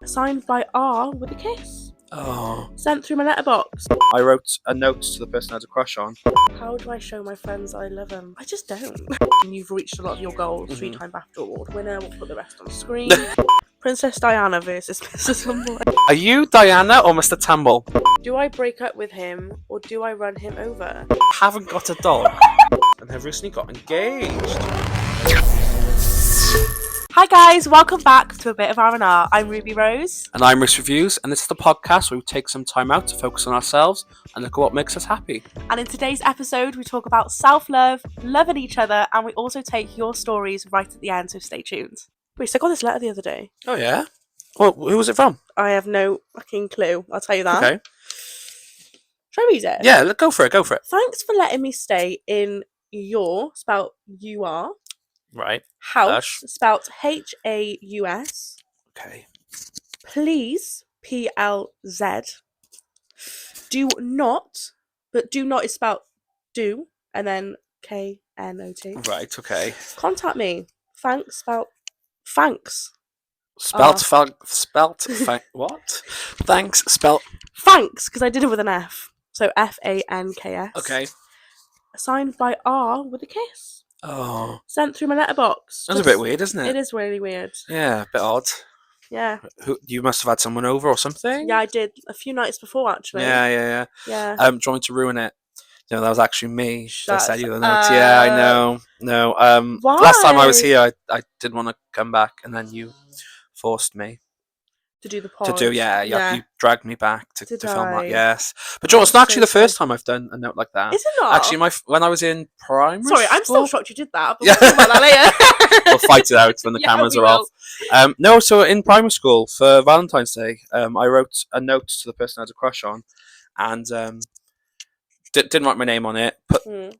Signed by R with a kiss. Oh. Sent through my letterbox. I wrote a note to the person I had a crush on. How do I show my friends I love them? I just don't. You've reached a lot of your goals. 3-time BAFTA Award winner. We'll put the rest on the screen. Princess Diana versus Mr. Tumble. Are you Diana or Mr. Tumble? Do I break up with him or do I run him over? Haven't got a dog and have recently got engaged. Hi guys, welcome back to a Bit of R&R. I'm Ruby Rose. And I'm Rhys Reviews, and this is the podcast where we take some time out to focus on ourselves and look at what makes us happy. And in today's episode, we talk about self-love, loving each other, and we also take your stories right at the end, so stay tuned. Rhys, I got this letter the other day. Oh yeah? Well, who was it from? I have no fucking clue, I'll tell you that. Okay. Should I read it? Yeah, go for it. Thanks for letting me stay in your, spelt U-R, Right. house, spelt H-A-U-S. Okay. Please, P-L-Z. Do not, but do not is spelt do, and then K-N-O-T. Right, okay. Contact me. Thanks, spelt thanks. What? Thanks, spelt... Thanks, because I did it with an F. So F-A-N-K-S. Okay. Signed by R with a kiss. Oh. Sent through my letterbox. That's a bit weird, isn't it? It is really weird. Yeah, a bit odd. Yeah. You must have had someone over or something? Yeah, I did a few nights before, actually. Yeah. Yeah. Do you want me to ruin it? No, that was actually me. I sent you the note. That's, Yeah, I know. No. Why? Last time I was here, I didn't want to come back, and then you forced me To do the pod. You dragged me back to film I? that. Yes, but John, it's not actually the first time I've done a note like that. Is it not? Actually, when I was in primary Sorry, I'm still school. shocked you did that, but we'll talk about that later. We'll fight it out when the cameras we are off. No, so in primary school for Valentines Day, I wrote a note to the person I had a crush on, and didn't write my name on it.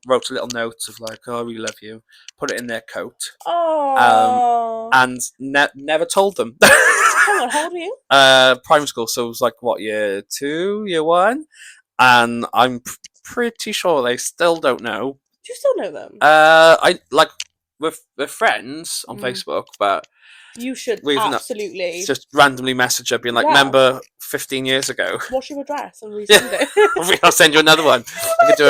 Wrote a little note of like, "Oh, I really love you." Put it in their coat. Oh. And never told them. Hang on, how old were you? Primary school, so it was like what, year 2, year 1, and I'm pretty sure they still don't know. Do you still know them? I like we're friends on Facebook, but you should we've absolutely just randomly message her being like, "Remember 15 years ago?" What's your address and resend it? I'll send you another one. I could do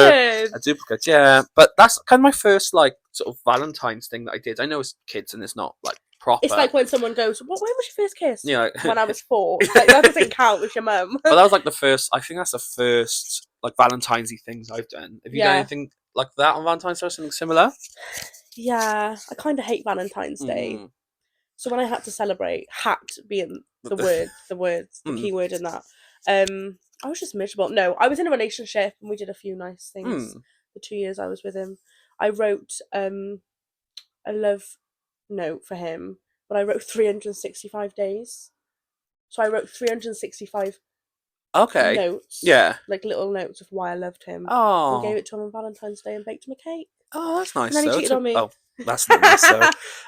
a duplicate. Yeah, but that's kind of my first like sort of Valentine's thing that I did. I know it's kids and it's not like proper. It's like when someone goes, "When was your first kiss?" Yeah, when I was 4. Like, that doesn't count with your mum. But that was like the first. I think that's the first like Valentine's-y things I've done. Have you done anything like that on Valentine's Day or something similar? Yeah, I kind of hate Valentine's Day. So when I had to celebrate, being the key word in that, I was just miserable. No, I was in a relationship and we did a few nice things. The 2 years I was with him, I wrote a love note for him, but I wrote 365 days. So I wrote 365 notes. Yeah. Like little notes of why I loved him. Oh. And gave it to him on Valentine's Day and baked him a cake. Oh, that's nice. And then he cheated on me. Oh, that's nice.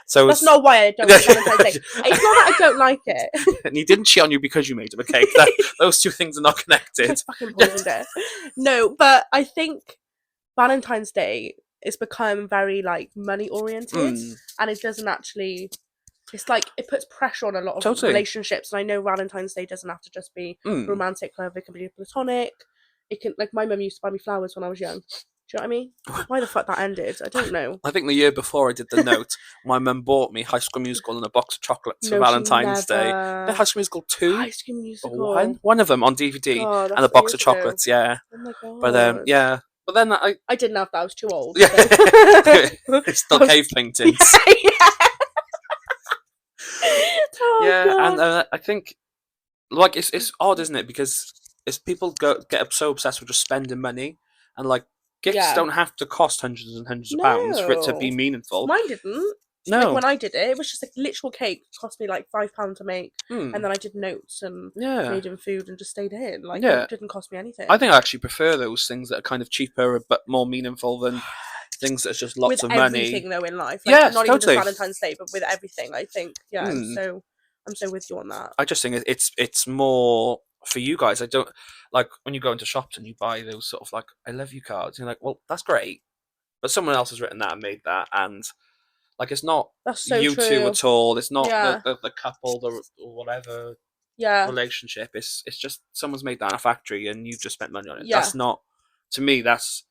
So that's not why I don't like Valentine's Day. It's not that I don't like it. And he didn't cheat on you because you made him a cake. Those two things are not connected. It's fucking poisoned it. No, but I think Valentine's Day has become very like money oriented, and it doesn't actually. It's like it puts pressure on a lot of relationships, and I know Valentine's Day doesn't have to just be romantic love; it can be platonic. It can, like, my mum used to buy me flowers when I was young. Do you know what I mean? Why the fuck that ended? I don't know. I think the year before I did the note, my mum bought me High School Musical and a box of chocolates for Valentine's Day. High School Musical 2? High School Musical. One of them on DVD and a box of chocolates, yeah. Oh my god. But yeah. But then I didn't have that, I was too old. Yeah. So. It's still cave paintings. And I think like it's odd, isn't it? Because it's people get so obsessed with just spending money, and like gifts don't have to cost hundreds and hundreds of pounds for it to be meaningful. Mine didn't. No. Like, when I did it was just like literal cake. It cost me like £5 to make, and then I did notes and made him food and just stayed in. Like it didn't cost me anything. I think I actually prefer those things that are kind of cheaper but more meaningful than things that's just lots of money. With everything though in life, like, not even just Valentine's Day, but with everything. I think So I'm so with you on that. I just think it's more for you guys. I don't like when you go into shops and you buy those sort of like "I love you" cards. You're like, well, that's great, but someone else has written that and made that, and like it's not that's so you true. two at all. It's not the couple or whatever. relationship. It's just someone's made that in a factory and you've just spent money on it. Yeah. That's not, to me, that's,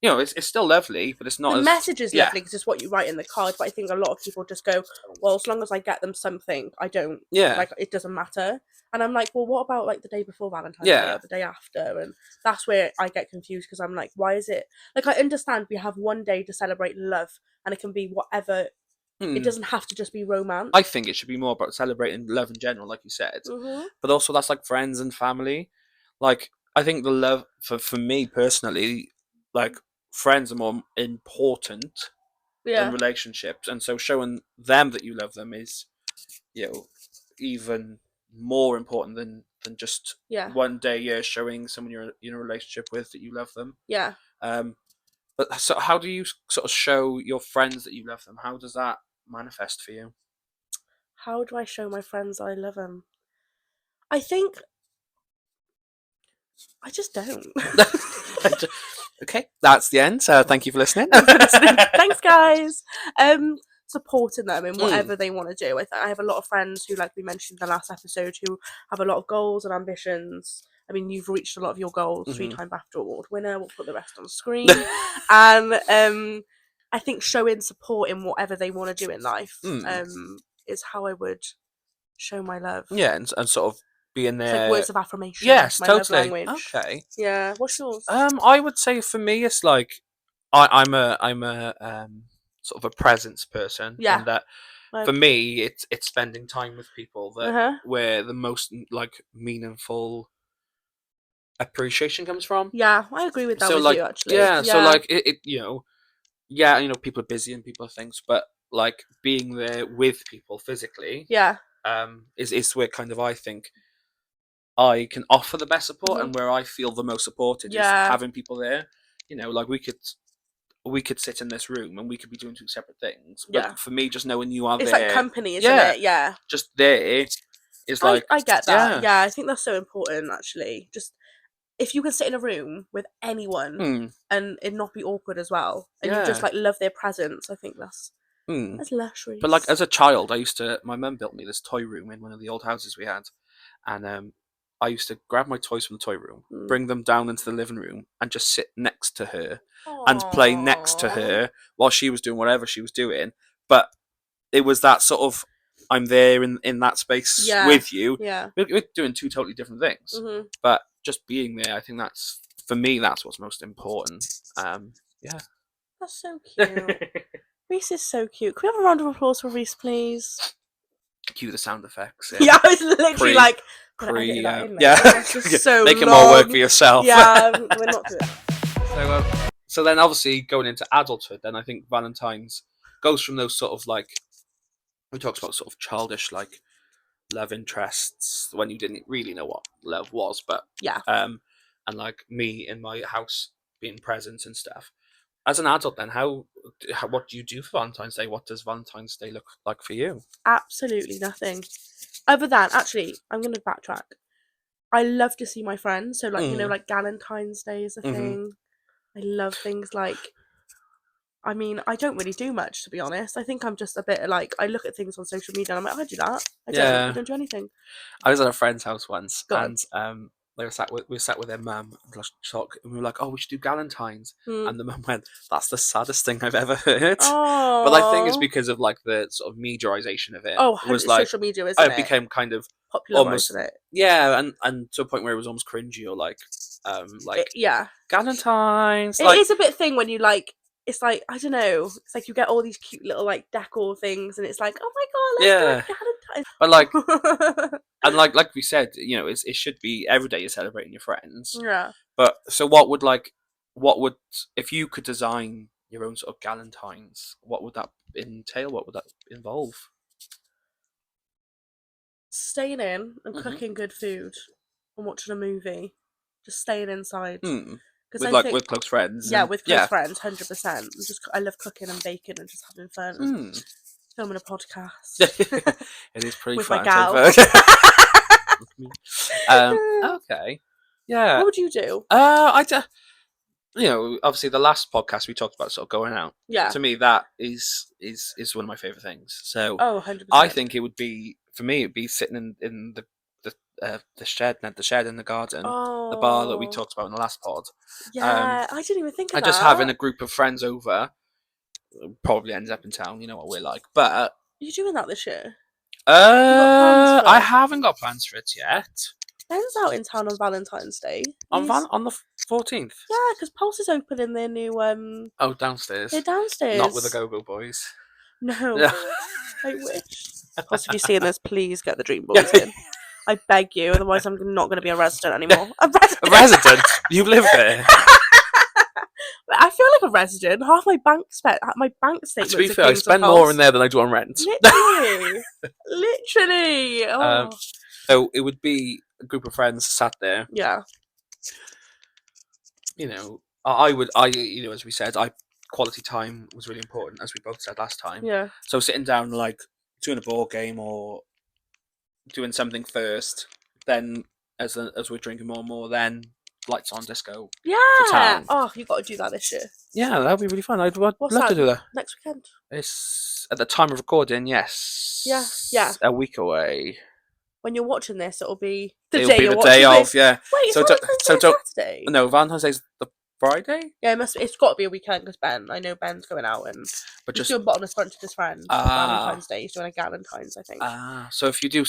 it's still lovely, but it's not the message is lovely because it's what you write in the card, but I think a lot of people just go, well, as long as I get them something, I don't, like, it doesn't matter. And I'm like, well, what about, like, the day before Valentine's Day or the day after? And that's where I get confused, because I'm like, why is it, like, I understand we have one day to celebrate love, and it can be whatever. It doesn't have to just be romance. I think it should be more about celebrating love in general, like you said. But also that's like friends and family. Like, I think the love, for me personally, like, friends are more important than relationships. And so showing them that you love them is, even more important than just one day you're showing someone you're in a relationship with that you love them. Yeah. But so how do you sort of show your friends that you love them? How does that manifest for you? How do I show my friends I love them? I think I just don't. Okay, that's the end. So thank you for listening. Thanks, guys. Supporting them in whatever they want to do. I have a lot of friends who, like we mentioned in the last episode, who have a lot of goals and ambitions. I mean, you've reached a lot of your goals. 3-time BAFTA award winner. We'll put the rest on the screen. And I think showing support in whatever they want to do in life is how I would show my love. Yeah, and sort of being there. It's like words of affirmation. Yes, my totally. love language. Okay. Yeah. What's yours? I would say for me, it's like I'm a sort of a presence person. Yeah. And that for me, it's spending time with people that where the most, like, meaningful appreciation comes from. Yeah, I agree with that So, with like, you, actually. Yeah, so like it people are busy and people are things, but like being there with people physically, is where kind of I think I can offer the best support and where I feel the most supported is having people there. Like we could sit in this room and we could be doing 2 separate things. But for me, just knowing you are it's there, like company, isn't it? Yeah. Just there is like I get that. Yeah, I think that's so important, actually. Just if you can sit in a room with anyone and it not be awkward as well, and you just like love their presence, I think that's lush, Rhys. But like as a child, my mum built me this toy room in one of the old houses we had, and I used to grab my toys from the toy room, bring them down into the living room, and just sit next to her and play next to her while she was doing whatever she was doing. But it was that sort of, I'm there in that space with you. Yeah. We're doing 2 totally different things. But just being there, I think for me, that's what's most important. Yeah. That's so cute. Rhys is so cute. Can we have a round of applause for Rhys, please? Cue the sound effects. Yeah, I was literally like, so making more work for yourself. Yeah, we're not doing it. So then, obviously, going into adulthood, then I think Valentine's goes from those sort of like, we talked about sort of childish like love interests when you didn't really know what love was, but and like me in my house being present and stuff. As an adult, then, what do you do for Valentine's Day? What does Valentine's Day look like for you? Absolutely nothing. Other than, actually, I'm going to backtrack. I love to see my friends. So, like, like Valentine's Day is a thing. I love things like, I mean, I don't really do much, to be honest. I think I'm just a bit like, I look at things on social media and I'm like, I do that. I don't do anything. I was at a friend's we were sat with their mum and we were like, oh, we should do Valentine's. And the mum went, that's the saddest thing I've ever heard. Aww. But I think it's because of like the sort of mediaization of it. It was like social media, isn't it? It became kind of popular, almost, isn't it? Yeah, and to a point where it was almost cringy or like Valentine's. It is a bit thing when you like. It's like, I don't know. It's like you get all these cute little like decor things, and it's like, oh my god, let's do Valentine's. But like, and like we said, it should be every day you're celebrating your friends. Yeah. But so what would if you could design your own sort of Valentine's, what would that entail? What would that involve? Staying in and cooking good food and watching a movie. Just staying inside. With close friends. Yeah, with close friends, 100%. I love cooking and baking and just having fun. And filming a podcast. It is pretty with fun. My gal. Okay. Yeah. What would you do? Obviously the last podcast we talked about sort of going out. Yeah. To me, that is one of my favourite things. So 100%. I think it would be, for me, it'd be sitting in the the shed in the garden, Oh. the bar that we talked about in the last pod. Yeah, I didn't even think of I that. just having a group of friends over. Probably ends up in town. You know what we're like. But Are you doing that this year? plans for I it? haven't got plans for it yet. Ben's out in town on Valentine's Day. On the 14th. Yeah, because Pulse is opening their new Oh, downstairs. They're downstairs. Not with the Go-Go Boys. No. I wish. Pulse, if you're seeing this, please get the Dream Boys in. I beg you, otherwise I'm not going to be a resident anymore. A resident? A resident? You live there? I feel like a resident. Half my bank statements. To be fair, I spend more in there than I do on rent. Literally. Literally. Oh. So it would be a group of friends sat there. Yeah. You know, as we said, quality time was really important, as we both said last time. Yeah. So sitting down, like, doing a board game or doing something first, then as we're drinking more and more, then lights on disco. Yeah. To town. Oh, you've got to do that this year. Yeah, that'd be really fun. I'd love to do that. Next weekend. It's at the time of recording, yes. Yeah. A week away. When you're watching this, it'll be the day of, yeah. Wait, Saturday? No, Valentine's Day's the Friday? Yeah, it's got to be a weekend because I know Ben's going out and he's doing bottomless brunch with his friend on Valentine's Day. He's doing a Galentine's, I think. So if you do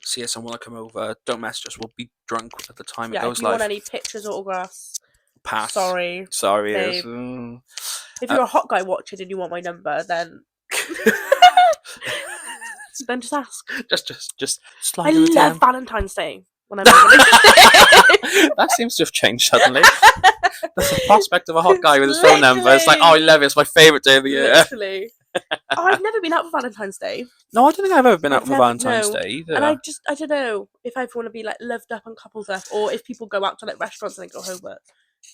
see us and want to come over, don't message us. We'll be drunk at the time it goes live. If you want any pictures, autographs, pass. Sorry, babe. If you're a hot guy watching and you want my number, then then just ask. Just slide. I love Valentine's Day when I'm in a relationship. That seems to have changed suddenly. There's the prospect of a hot guy with his phone number. It's like, oh, I love it. It's my favourite day of the year. Literally. I've never been out for Valentine's Day. No, I don't think I've ever been out for Valentine's Day either. And I don't know if I want to be like loved up and coupled up, or if people go out to like restaurants and they go home at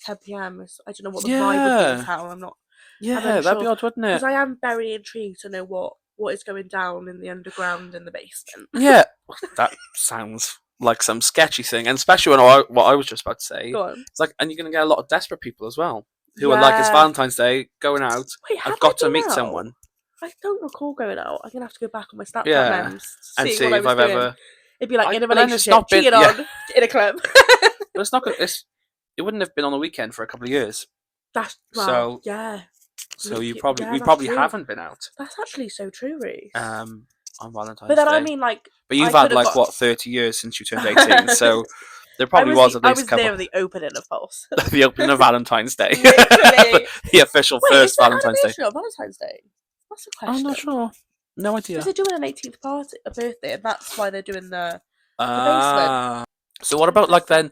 10 p.m. I don't know what the vibe would be in town. I'm not. Yeah, that'd be odd, wouldn't it? Because I am very intrigued to know what is going down in the underground in the basement. Yeah, that sounds like some sketchy thing, and especially what I was just about to say. Go on. It's like, and you're going to get a lot of desperate people as well who are like, it's Valentine's Day, going out. Wait, I've got to meet someone. I don't recall going out. I'm gonna have to go back on my Snapchat memes and see if I've ever. It'd be like in a relationship, cheated on in a club. But it's not good. It wouldn't have been on a weekend for a couple of years. Yeah. So we probably haven't been out. That's actually so true, Rhys. On Valentine's Day. But then I mean, like. But you've had 30 years since you turned 18, so there probably was at least a couple. I was there at the opening of Pulse. The opening of Valentine's Day. Literally. The official first Valentine's Day. Valentine's Day. What's the question? I'm not sure. No idea. Because they're doing an 18th party, a birthday, and that's why they're doing the basement. So what about like then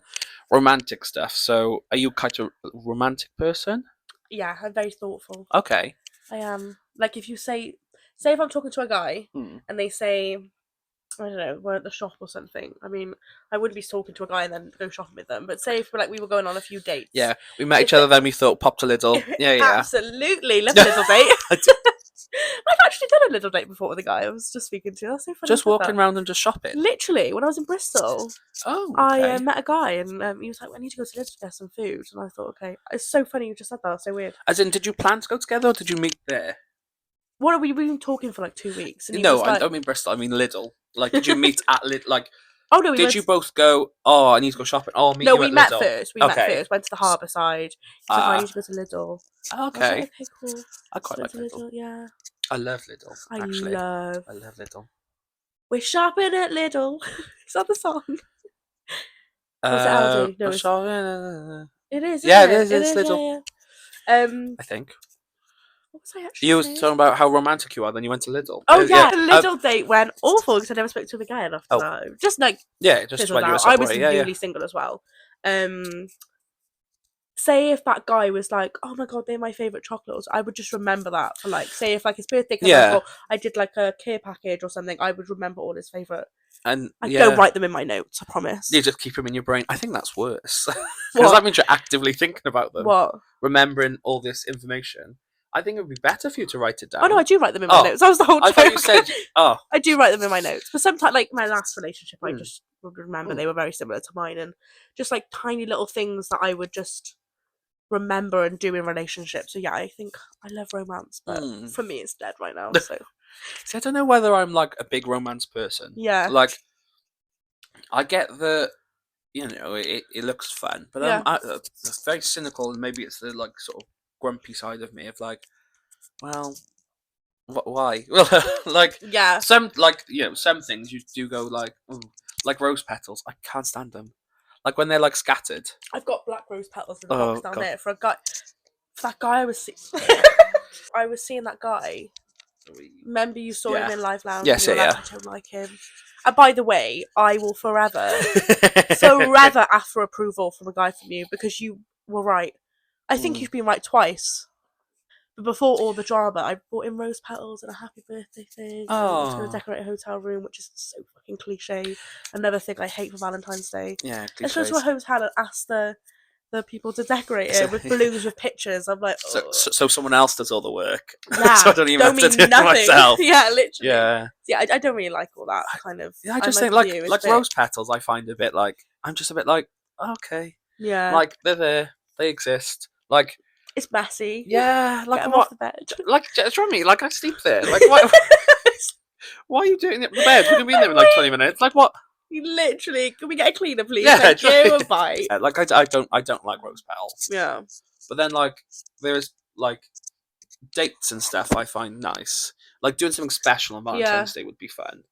romantic stuff? So are you kind of a romantic person? Yeah, I'm very thoughtful. Okay. I am. Like if you say if I'm talking to a guy and they say, I don't know, we're at the shop or something. I mean, I wouldn't be talking to a guy and then go shopping with them. But say if we were going on a few dates. Yeah, we met each other, then we thought popped a little. Yeah. Absolutely, love a little date. I've actually done a little date before with a guy I was just speaking to. That's so funny. Just walking around and just shopping. Literally, when I was in Bristol, I met a guy and he was like, "I need to go to Lidl to get some food," and I thought, "Okay." It's so funny you just said that. It's so weird. As in, did you plan to go together or did you meet there? What are we? We've been talking for like 2 weeks. And no, I don't mean Bristol. I mean Lidl. Like, did you meet at Lidl? Like, oh no, did you both go? Oh, I need to go shopping. Oh, meet you at Lidl. No, we met first. We met first. Went to the harbour side. He said, "I need to go to Lidl." Okay. I was like, okay, cool. I quite like Lidl. Yeah. I love Lidl. Actually, I love Lidl. We're shopping at Lidl. Is that the song? Was it Aldi? No, shopping. It is. Yeah, it is. It's Lidl. Yeah. I think. What was I actually You were saying? talking about how romantic you are, then you went to Lidl. Oh yeah, the Lidl date went awful because I never spoke to him again after that. Just like just when you were I was separated. newly single as well. Say if that guy was like, "Oh my god, they're my favourite chocolates," I would just remember that for like, say if like his birthday came up or I did like a care package or something, I would remember all his favourite. And I don't write them in my notes, I promise. You just keep them in your brain. I think that's worse because that means you're actively thinking about them. What? Remembering all this information. I think it would be better for you to write it down. Oh no, I do write them in my notes. That was the whole joke. I thought you said, I do write them in my notes. But sometimes, like my last relationship, I just would remember they were very similar to mine, and just like tiny little things that I would just remember and do in relationships. So yeah, I think I love romance, but for me, it's dead right now. So, see, I don't know whether I'm like a big romance person. Yeah, like I get that, it looks fun, but it's very cynical, and maybe it's the like sort of grumpy side of me of like, well, why? Like some things you do go like, ooh, like rose petals. I can't stand them. Like when they're like scattered. I've got black rose petals in the box down there for a guy. For that guy I was seeing. I was seeing that guy. Remember you saw him in Live Lounge? Yes, and you were like, I don't like him. And by the way, I will forever ask for approval from a guy from you because you were right. I think you've been right twice. But before all the drama, I bought him rose petals and a happy birthday thing. And I was going to decorate a hotel room, which is so fucking cliche. Another thing I hate for Valentine's Day. Yeah, let's go to a hotel and ask the people to decorate it with balloons with pictures. I'm like, so someone else does all the work. Yeah, so I don't even have to do it myself. Yeah, literally. Yeah. I don't really like all that kind of. Yeah, I just think like rose petals. I find a bit like I'm just a bit like okay. Yeah. Like they're there, they exist. Like it's messy. Yeah, like get them what? Off the bed. Like it's from me. Like I sleep there. Like why? Why are you doing it in the bed? We're gonna be in there in like 20 minutes. Like what? You literally, can we get a cleaner, please? Yeah, thank you. And bye. Yeah, like I don't like rose petals. Yeah. But then like there's like dates and stuff I find nice. Like doing something special on Valentine's Day would be fun.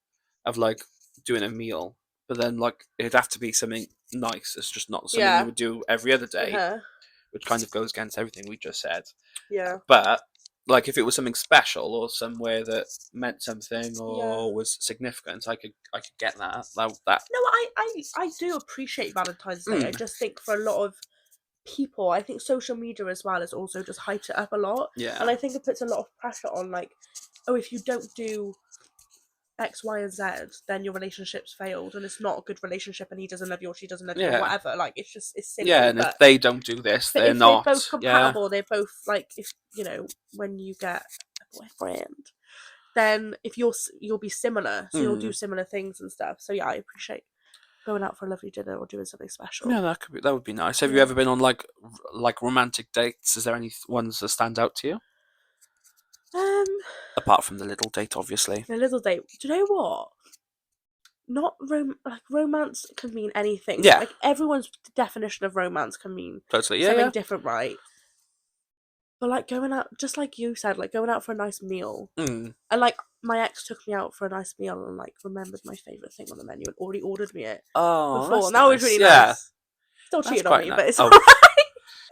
Of like doing a meal, but then like it'd have to be something nice. It's just not something you would do every other day, which kind of goes against everything we just said. Yeah. But like if it was something special or somewhere that meant something or was significant, I could get that. No, I do appreciate Valentine's Day. I just think for a lot of people, I think social media as well has also just hyped it up a lot. Yeah. And I think it puts a lot of pressure on like, oh, if you don't do X, Y, and Z, then your relationship's failed and it's not a good relationship and he doesn't love you or she doesn't love you or whatever. Like it's silly. Yeah, and if they don't do this, they're not. They're both compatible, they're both like if when you get a boyfriend, then if you'll be similar, so you'll do similar things and stuff. So yeah, I appreciate going out for a lovely dinner or doing something special. Yeah, that would be nice. Have you ever been on like romantic dates? Is there any ones that stand out to you? Apart from the little date, obviously. The little date. Do you know what? Not romance can mean anything. Yeah. Like everyone's definition of romance can mean something different, right? But like going out, just like you said, like going out for a nice meal. And like my ex took me out for a nice meal and like remembered my favourite thing on the menu and already ordered me it before. And that was really nice. Still cheating on me, but it's alright.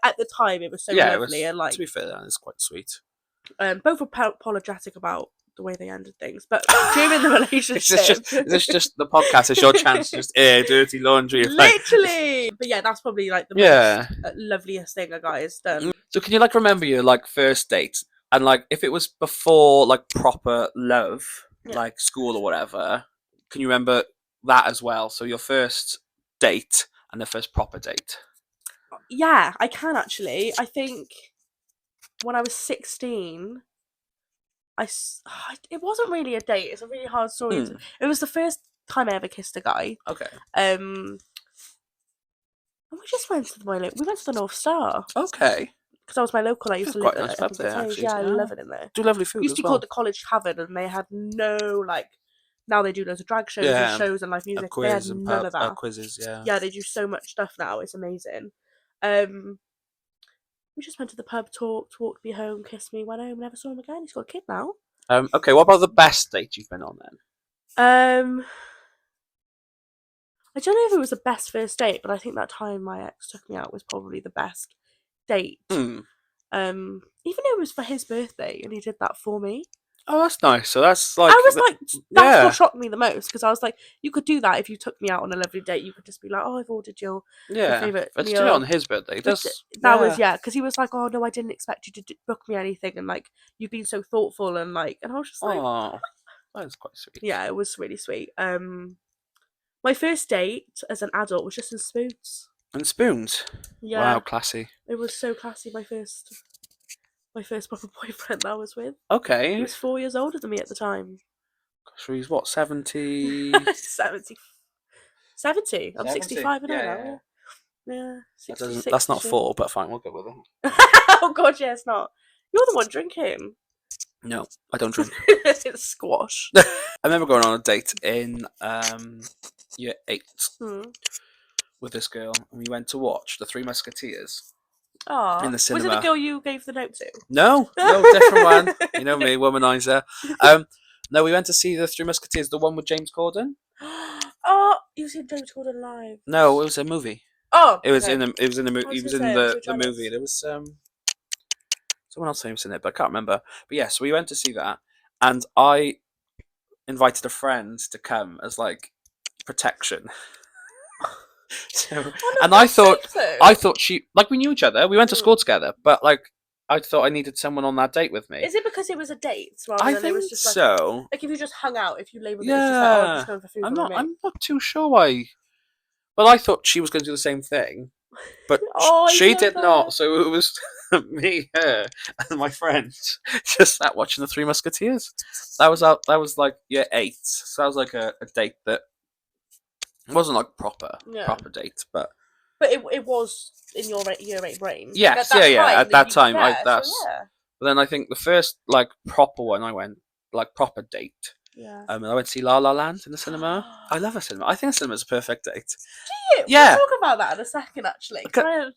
At the time, it was so lovely and like. To be fair, that is quite sweet. Both were apologetic about the way they ended things, but during the relationship, it's just the podcast is your chance to just air dirty laundry. Literally, but yeah, that's probably like the most loveliest thing a guy has done. So, can you like remember your like first date and like if it was before like proper love, like school or whatever? Can you remember that as well? So your first date and the first proper date. Yeah, I can actually. I think. When I was 16, it wasn't really a date. It's a really hard story. It was the first time I ever kissed a guy. Okay. And we just went to the North Star. Okay. Because that was my local. I used to live quite nice pub there, actually. Yeah, I love it in there. Do lovely food. It used to be called the College Tavern, and they had no like. Now they do loads of drag shows and shows and live music. They had none of that. Quizzes, yeah. Yeah, they do so much stuff now. It's amazing. We just went to the pub, talked me home, kissed me, went home, never saw him again. He's got a kid now. Okay, what about the best date you've been on then? I don't know if it was the best first date, but I think that time my ex took me out was probably the best date. Even though it was for his birthday and he did that for me. Oh, that's nice. So that's like... I was like, that's what shocked me the most, because I was like, you could do that if you took me out on a lovely date. You could just be like, oh, I've ordered your favourite meal. Let's do it on his birthday. That was, because he was like, oh, no, I didn't expect you to book me anything, and like, you've been so thoughtful, and like, and I was just like... Oh, that was quite sweet. Yeah, it was really sweet. My first date as an adult was just in Spoons. In Spoons? Yeah. Wow, classy. It was so classy, my first proper boyfriend that I was with. Okay. He was 4 years older than me at the time. Gosh, he's what, 70? 70. I'm 65 now. Yeah. 66. That's not 4, but fine, we'll go with it. Oh god, yeah, it's not. You're the one drinking. No, I don't drink. It's squash. I remember going on a date in year 8 with this girl, and we went to watch The Three Musketeers in the cinema. Was it the girl you gave the note to? No, different one. You know me, womanizer. No, we went to see The Three Musketeers, the one with James Corden. Oh, you seen James Corden live? No, it was a movie. Oh, it was okay. in the He was in the movie. There was someone else famous in it, but I can't remember. But yeah, so we went to see that, and I invited a friend to come as like protection. And I thought she, like, we knew each other. We went to school together, but like I thought I needed someone on that date with me. Is it because it was a date? I think it was just so. Like if you just hung out, if you labelled it as just like, oh, I'm just going for food. I'm not too sure why. Well, I thought she was going to do the same thing, but she did not. So it was me, her, and my friend just sat watching The Three Musketeers. That was like year 8. So that was like a date that wasn't like proper date, but it was in your year 8 brain. Yes, like at that time, But then I think the first like proper one I went, like proper date. Yeah. I went to see La La Land in the cinema. I love a cinema. I think a cinema is a perfect date. Do you? Yeah. We'll talk about that in a second, actually.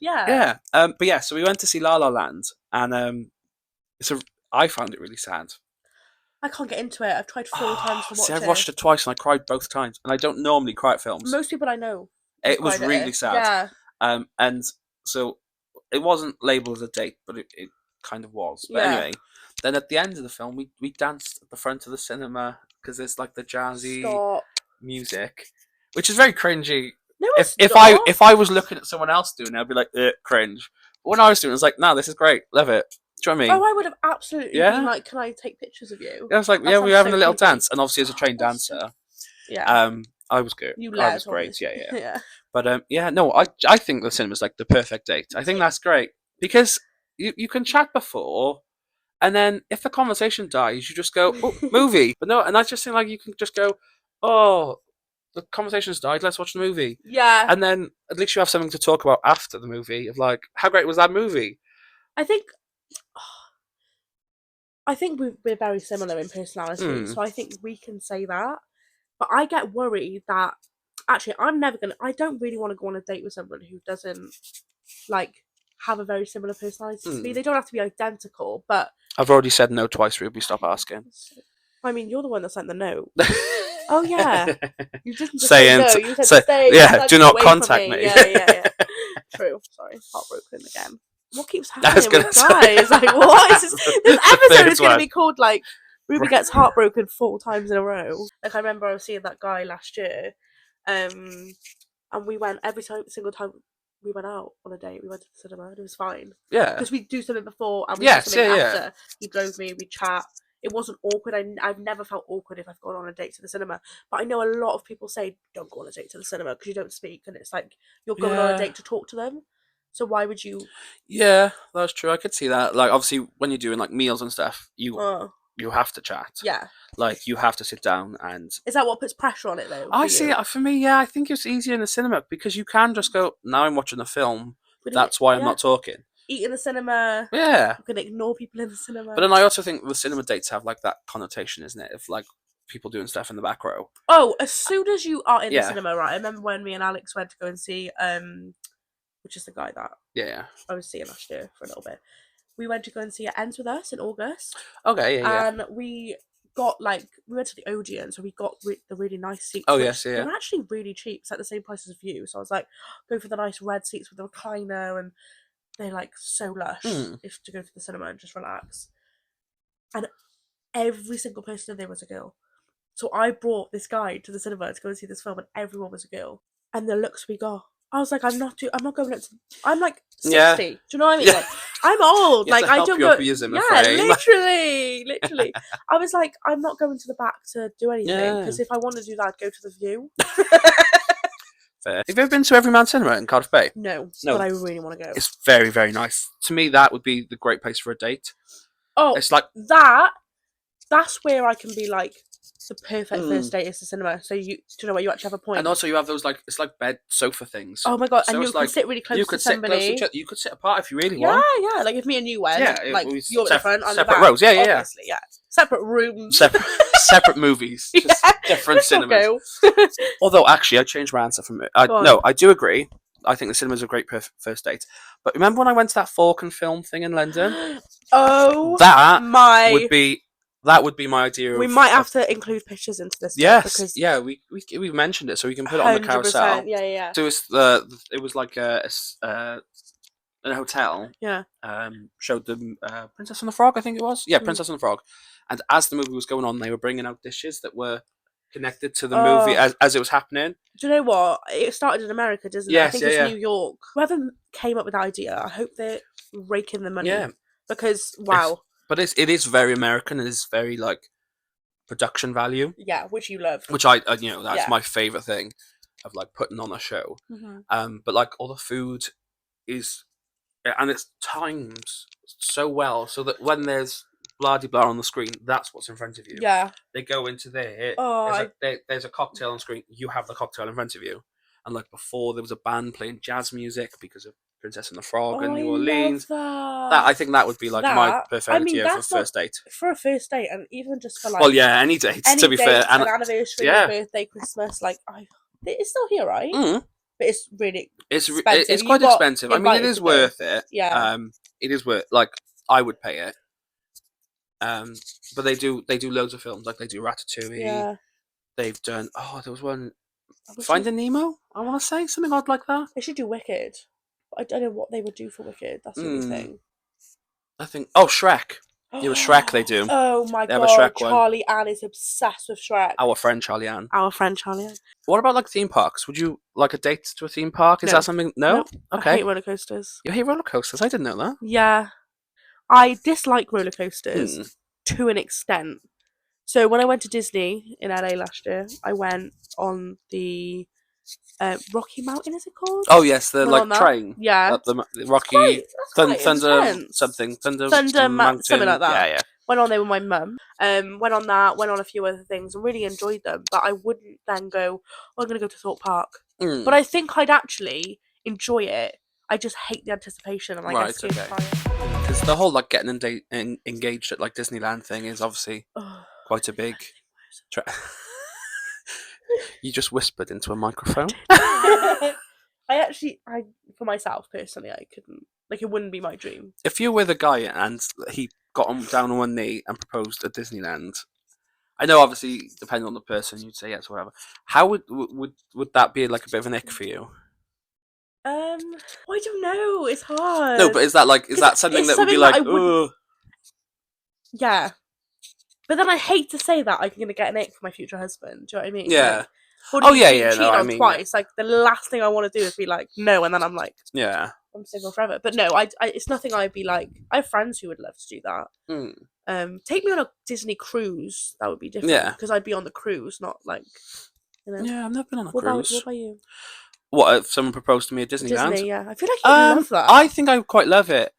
Yeah. But yeah, so we went to see La La Land, and I found it really sad. I can't get into it. I've tried 4 times to watch it. I've watched it twice and I cried both times. And I don't normally cry at films. Most people I know. It was really sad. Yeah. And so it wasn't labelled as a date, but it kind of was. But anyway, then at the end of the film, we danced at the front of the cinema because there's like the jazzy music, which is very cringy. No, if I was looking at someone else doing it, I'd be like, cringe. But when I was doing it, I was like, no, this is great. Love it. Do you know what I mean? Oh, I would have absolutely been like, can I take pictures of you? Yeah, I was like, we're having a little dance. And obviously as a trained dancer, I was good. I was great. Yeah. But no, I think the cinema's like the perfect date. I think that's great. Because you can chat before, and then if the conversation dies, you just go, oh, movie. But no, and I just think like you can just go, oh, the conversation's died, let's watch the movie. Yeah. And then at least you have something to talk about after the movie of like, how great was that movie? I think we're very similar in personality, so I think we can say that. But I get worried that actually I don't really want to go on a date with someone who doesn't like have a very similar personality to me. They don't have to be identical, but I've already said no twice, Ruby, stop asking. I mean, you're the one that sent the note. Oh yeah, you didn't just say no. You said stay. Yeah, do not contact me. Yeah. True. Sorry, heartbroken again. What keeps happening with guys? Like, what is this episode is going to be called like Ruby gets heartbroken 4 times in a row. Like I remember I was seeing that guy last year, and we went every single time we went out on a date. We went to the cinema and it was fine. Yeah, because we do something before and we do something after. He drove me, we chat. It wasn't awkward. I've never felt awkward if I've gone on a date to the cinema. But I know a lot of people say don't go on a date to the cinema because you don't speak, and it's like you're going on a date to talk to them. So why would you? Yeah, that's true. I could see that. Like obviously, when you're doing like meals and stuff, you have to chat. Yeah. Like you have to sit down and. Is that what puts pressure on it though? I see it for me. Yeah, I think it's easier in the cinema because you can just go. Now I'm watching a film. That's why I'm not talking. Eat in the cinema. Yeah. You can ignore people in the cinema. But then I also think the cinema dates have like that connotation, isn't it? Of like people doing stuff in the back row. Oh, as soon as you are in the cinema, right? I remember when me and Alex went to go and see which is the guy that I was seeing last year for a little bit. We went to go and see It Ends With Us in August. Okay, and we got we went to the Odeon, so we got the really nice seats. Oh yes, yeah. They were actually really cheap. It's like the same price as View. So I was like, go for the nice red seats with the recliner, and they're like so lush if to go to the cinema and just relax. And every single person in there was a girl. So I brought this guy to the cinema to go and see this film, and everyone was a girl. And the looks we got, I was like, I'm not going up to. I'm like 60. Yeah. Do you know what I mean? Like, I'm old. Like I don't go. Literally. I was like, I'm not going to the back to do anything because if I want to do that, I'd go to the View. Fair. Have you ever been to Everyman Cinema in Cardiff Bay? No, but I really want to go. It's very, very nice. To me, that would be the great place for a date. Oh, it's like that's where I can be like, the perfect first date is the cinema. So do you know what, you actually have a point. And also you have those like, it's like bed sofa things. Oh my god! So and you it's can like, sit really close you to could sit somebody. close to each other. You could sit apart if you really Yeah, want. yeah. Like if me and you went, Yeah, like you're at the front, I'm the separate back. rows. Yeah, yeah, yeah. Obviously, yeah. Separate rooms. Separate movies. Just different cinemas. Although actually, I changed my answer from it. No, I do agree. I think the cinema's a great first date. But remember when I went to that Fork and Film thing in London? Oh, that would be my idea. We might have to include pictures into this. Yes, because yeah, we mentioned it, so we can put it on the 100%, carousel. Yeah. So it was like a hotel. Yeah. Showed them Princess and the Frog, I think it was. Yeah, Princess and the Frog. And as the movie was going on, they were bringing out dishes that were connected to the movie as it was happening. Do you know what? It started in America, doesn't it? Yes, I think it's New York. Whoever came up with that idea, I hope they're raking the money. Yeah. Because, wow. But it is very American. It is very, like, production value. Yeah, which you love. Which that's my favourite thing of, like, putting on a show. Mm-hmm. But, like, all the food is... And it's timed so well so that when there's blah-de-blah on the screen, that's what's in front of you. Yeah. They go into there. There's a cocktail on screen. You have the cocktail in front of you. And like before, there was a band playing jazz music because of Princess and the Frog and New Orleans. That. I think that would be like my perfect idea for a first date. For a first date, and even just for like... Well, yeah, any dates, to be fair. And an anniversary, birthday, Christmas, like... It's still here, right? Mm. But it's really expensive. It's quite expensive. I mean, it is worth it. Yeah. It is worth... Like, I would pay it. But they do loads of films, like they do Ratatouille. Yeah. They've done there was one Finding Nemo, I want to say something odd like that. They should do Wicked. But I don't know what they would do for Wicked. That's the only thing. I think Shrek. It was Shrek they do. Oh my god, Charlie Ann is obsessed with Shrek. Our friend Charlie Ann. What about like theme parks? Would you like a date to a theme park? Is that something? No? Okay. I hate roller coasters. You hate roller coasters? I didn't know that. Yeah. I dislike roller coasters to an extent. So when I went to Disney in LA last year, I went on the Rocky Mountain, is it called? Oh yes, the like train. Yeah. The Rocky Thunder something. Thunder Mountain. Something like that. Yeah. Went on there with my mum. Went on that, went on a few other things and really enjoyed them. But I wouldn't then go, I'm going to go to Thorpe Park. But I think I'd actually enjoy it. I just hate the anticipation and I get scared to try it. Because the whole like getting engaged at like Disneyland thing is obviously quite a big... You just whispered into a microphone. I for myself personally, I couldn't. Like, it wouldn't be my dream. If you're with a guy and he got down on one knee and proposed at Disneyland, I know obviously depending on the person, you'd say yes or whatever. How would that be like a bit of an ick for you? I don't know. It's hard. No, but is that something that would be like, ugh? Yeah. But then I hate to say that I'm going to get an ick for my future husband. Do you know what I mean? Yeah. Like, twice. Like, the last thing I want to do is be like, no, and then I'm like, yeah, I'm single forever. But no, it's nothing I'd be like. I have friends who would love to do that. Take me on a Disney cruise. That would be different. Yeah. Because I'd be on the cruise, not like, you know. Yeah, I've never been on a cruise. What about you? What, if someone proposed to me at Disneyland? Disney, yeah. I feel like you'd love that. I think I would quite love it.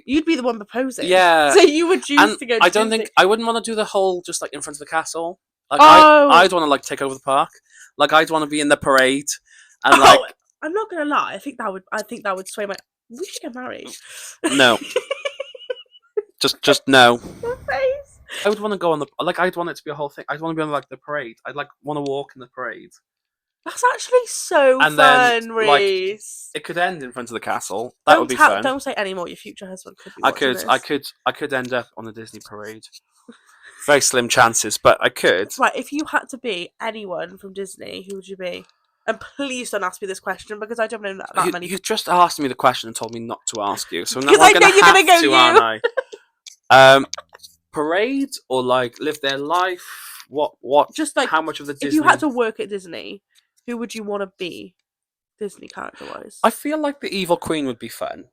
You'd be the one proposing. Yeah. So you would choose to go to Disney. I wouldn't want to do the whole just like in front of the castle. Like I'd want to like take over the park. Like I'd want to be in the parade and like I'm not gonna lie, I think that would sway my... We should get married. No. just no. Your face. I would want to go on I'd want it to be a whole thing. I'd want to be on like the parade. I'd like want to walk in the parade. That's actually so fun, Rhys. Like, it could end in front of the castle. That would be fun. Don't say any more. Your future husband could be watching this. I could end up on the Disney parade. Very slim chances, but I could. Right, if you had to be anyone from Disney, who would you be? And please don't ask me this question because I don't know that many. You just asked me the question and told me not to ask you, so now I'm going to have to, aren't I? Parade or like live their life? What? Just like how much of the Disney? If you had to work at Disney, who would you want to be, Disney character-wise? I feel like the evil queen would be fun.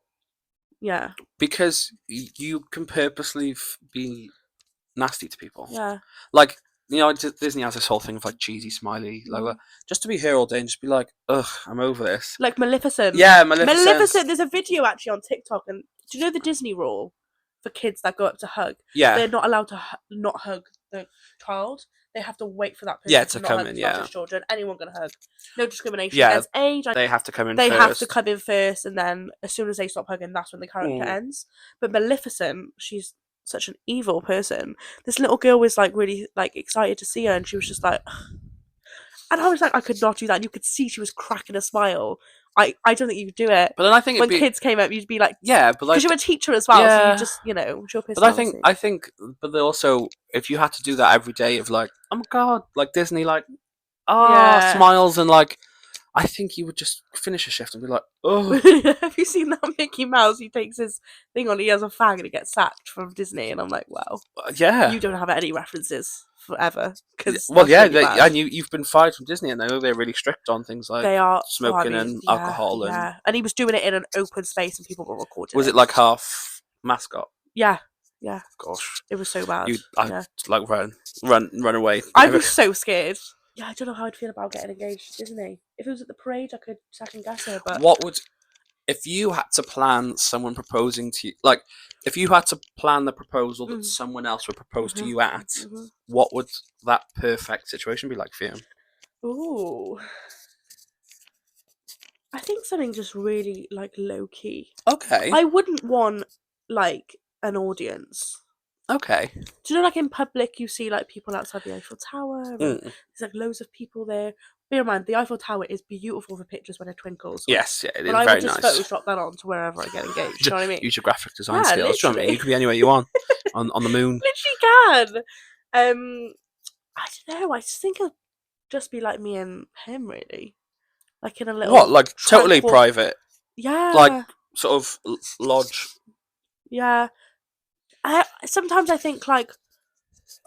Yeah. Because you can purposely be nasty to people. Yeah. Like, you know, Disney has this whole thing of like cheesy, smiley, like just to be here all day and just be like, ugh, I'm over this. Like Maleficent. Yeah, Maleficent. There's a video actually on TikTok, and do you know the Disney rule for kids that go up to hug? Yeah. They're not allowed to not hug the child, they have to wait for that person to not come hug in, the child's yeah. children. Anyone can hug. No discrimination Yeah, against age. they have to come in They first. have to come in first, and then as soon as they stop hugging, that's when the character ends. But Maleficent, she's such an evil person. This little girl was like really like excited to see her, and she was just like, and I was like, I could not do that. And you could see she was cracking a smile. I don't think you could do it. But then I think when kids came up, you'd be like, yeah, but like, because you're a teacher as well, so yeah. you just, you know, it's your But personality. I think, but they also, if you had to do that every day of like, oh my god, like Disney, like, Yeah. smiles and like, I think you would just finish a shift and be like, oh, Have you seen that Mickey Mouse? He takes his thing on, he has a fag, and he gets sacked from Disney. And I'm like, wow, yeah. you don't have any references forever. Cause Well, yeah, really bad. and you've been fired from Disney, and I know they're really strict on things like They are smoking and alcohol. Yeah, and he was doing it in an open space, and people were recording. Was it like half mascot? Yeah, yeah. Gosh, it was so bad. I'd like run away. I'd be so scared. Yeah, I don't know how I'd feel about getting engaged to Disney. If it was at the parade, I could second guess her. But what would, if you had to plan someone proposing to you, like if you had to plan the proposal that someone else would propose to you at, what would that perfect situation be like for you? Ooh, I think something just really like low key. Okay. I wouldn't want like an audience. Okay. Do you know, like in public, you see like people outside the Eiffel Tower, and there's like loads of people there. Bear in mind, the Eiffel Tower is beautiful for pictures when it twinkles. Yes, yeah, it is but I very would just nice. Photoshop that on to wherever I get engaged. You know what I mean? Use your graphic design skills. Do you know what I mean? You could be anywhere you want on the moon. Literally can. I don't know. I just think it'd just be like me and him, really. Like in a little like totally private. Yeah. Like sort of lodge. Yeah. Sometimes I think like,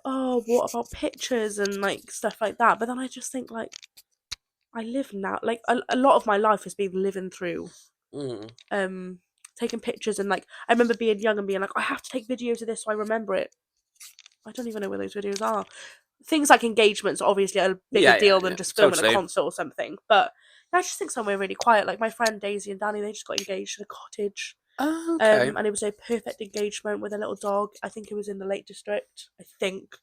oh, what about pictures and like stuff like that? But then I just think like, I live now. Like a lot of my life has been living through, taking pictures, and like I remember being young and being like, I have to take videos of this so I remember it. I don't even know where those videos are. Things like engagements are obviously a bigger deal than just filming a concert or something. But I just think somewhere really quiet. Like my friend Daisy and Danny, they just got engaged in a cottage. Oh, okay. And it was a perfect engagement with a little dog. I think it was in the Lake District. I think.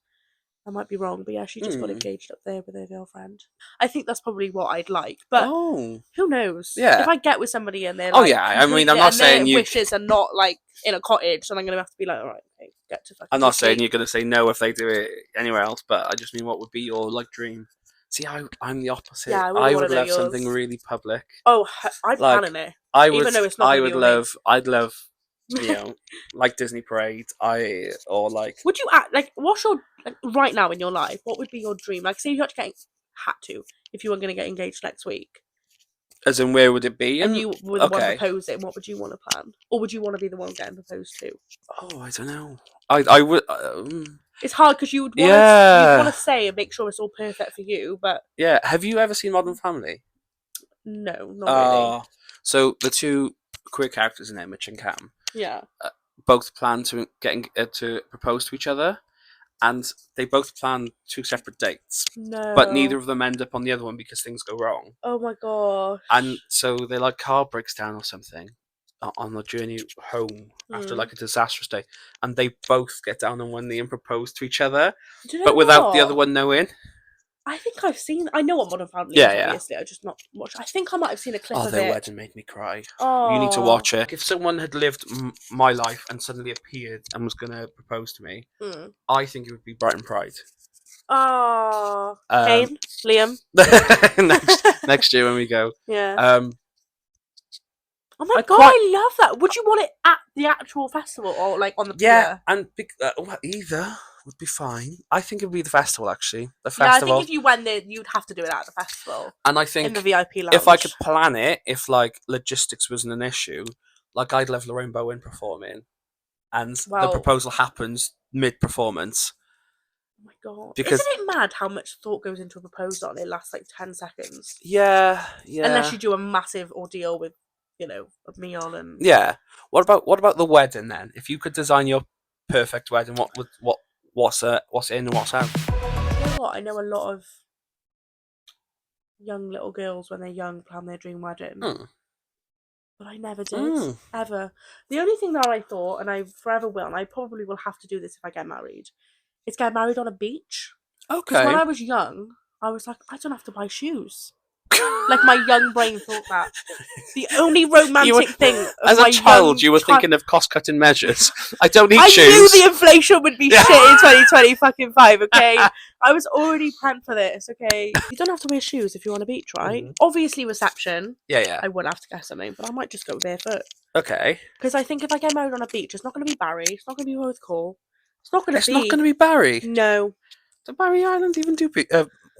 I might be wrong, but yeah, she just got engaged up there with her girlfriend. I think that's probably what I'd like, but who knows? Yeah. If I get with somebody and they're like, I mean, I'm not saying their wishes are not like in a cottage, then I'm gonna have to be like, all right, okay, get to fucking. I'm not saying you're gonna say no if they do it anywhere else, but I just mean, what would be your like dream? See, I'm the opposite. Yeah, I would love something really public. Oh, I'm planning it. I would. Even though it's not. I would love. I'd love. You know, like Disney Parade. Or like. Would you act like? What's your like, right now in your life? What would be your dream? Like, say you had to if you were going to get engaged next week. As in, where would it be? And you were the one proposing. What would you want to plan, or would you want to be the one getting proposed to? Oh, I don't know. I would. It's hard because you would want to say and make sure it's all perfect for you, but yeah. Have you ever seen Modern Family? No, not really. So the two queer characters in there, Mitch and Cam. Yeah. Both plan to to propose to each other, and they both plan two separate dates. No. But neither of them end up on the other one because things go wrong. Oh my gosh. And so their like car breaks down or something on the journey home after like a disastrous day, and they both get down on one knee and propose to each other, but without the other one knowing. I think I know what Modern Family is, obviously. I just not watched. I think I might have seen a clip of it. Oh, their wedding made me cry. Oh. You need to watch it. If someone had lived my life and suddenly appeared and was going to propose to me, I think it would be Brighton Pride. Oh. Kane? Liam? next year when we go. Yeah. Oh my god, I love that. Would you want it at the actual festival or like on the pier? Yeah, and either would be fine. I think it would be the festival, actually. The festival. Yeah, I think if you went there, you'd have to do it at the festival. And I think in the VIP lounge. If I could plan it, if like logistics wasn't an issue, like I'd love Lorraine Bowen performing, and the proposal happens mid-performance. Oh my god! Because isn't it mad how much thought goes into a proposal and it lasts like 10 seconds? Yeah. Unless you do a massive ordeal with, a meal and. Yeah. What about the wedding then? If you could design your perfect wedding, what's in and what's out? You know what? I know a lot of young little girls when they're young plan their dream wedding. But I never did. Ever. The only thing that I thought, and I forever will, and I probably will have to do this if I get married, is get married on a beach. Okay. When I was young, I was like, I don't have to buy shoes. Like, my young brain thought that. The only romantic thing of as my a child, young you were thinking of cost-cutting measures. I don't need shoes. I knew the inflation would be shit in 2025, okay? I was already planned for this, okay? You don't have to wear shoes if you're on a beach, right? Mhm. Obviously, reception. Yeah. I would have to get something, but I might just go barefoot. Okay. Because I think if I get married on a beach, it's not going to be Barry. It's not going to be Worth Call. It's not going to be. It's not going to be Barry. No. Do Barry Island even do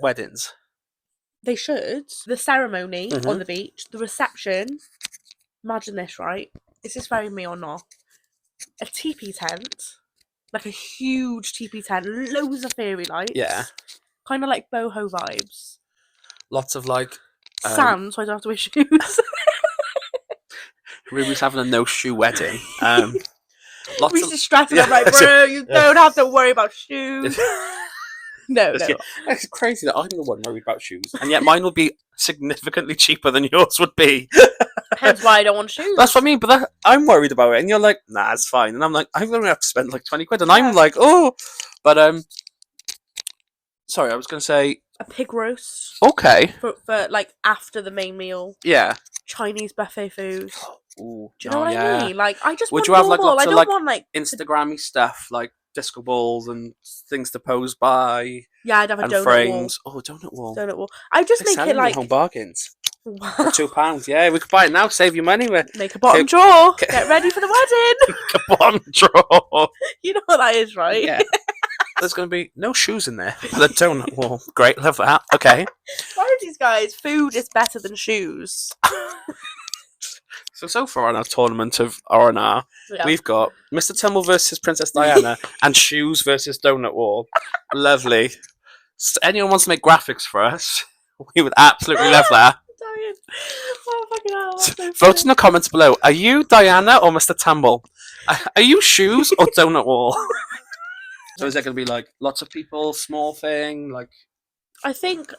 weddings? They should. The ceremony on the beach, the reception. Imagine this, right? Is this very me or not? A teepee tent. Like a huge teepee tent. Loads of fairy lights. Yeah. Kind of like boho vibes. Lots of like... sand, so I don't have to wear shoes. Ruby's having a no-shoe wedding. Rhys is stressing. I'm like, bro, you don't have to worry about shoes. No. It's crazy that I'm the one worried about shoes, and yet mine will be significantly cheaper than yours would be. Hence why I don't want shoes. That's what I mean, but I'm worried about it, and you're like, nah, it's fine. And I'm like, I'm going to have to spend like 20 quid, and I'm like, oh. But, sorry, I was going to say... A pig roast. Okay. For like, after the main meal. Yeah. Chinese buffet food. Ooh, do you know what I mean? Like, I just would want you have normal. like lots I of don't like want like Instagrammy stuff, like disco balls and things to pose by? Yeah, I'd have a and donut frames. wall. Oh, donut wall. Donut wall. I just make it like home bargains wow. for £2. Yeah, we could buy it now. Save you money. Make a bottom drawer. Get ready for the wedding. Make a bottom drawer. You know what that is, right? Yeah. There's going to be no shoes in there. The donut wall. Great, love that. Okay. Valentine's, guys, food is better than shoes. So far on our tournament of R&R, we've got Mr. Tumble versus Princess Diana and shoes versus donut wall. Lovely. So anyone wants to make graphics for us, we would absolutely love that. Oh, fucking hell. So vote in the comments below. Are you Diana or Mr. Tumble? Are you shoes or donut wall? So is there going to be like lots of people, small thing, like? I think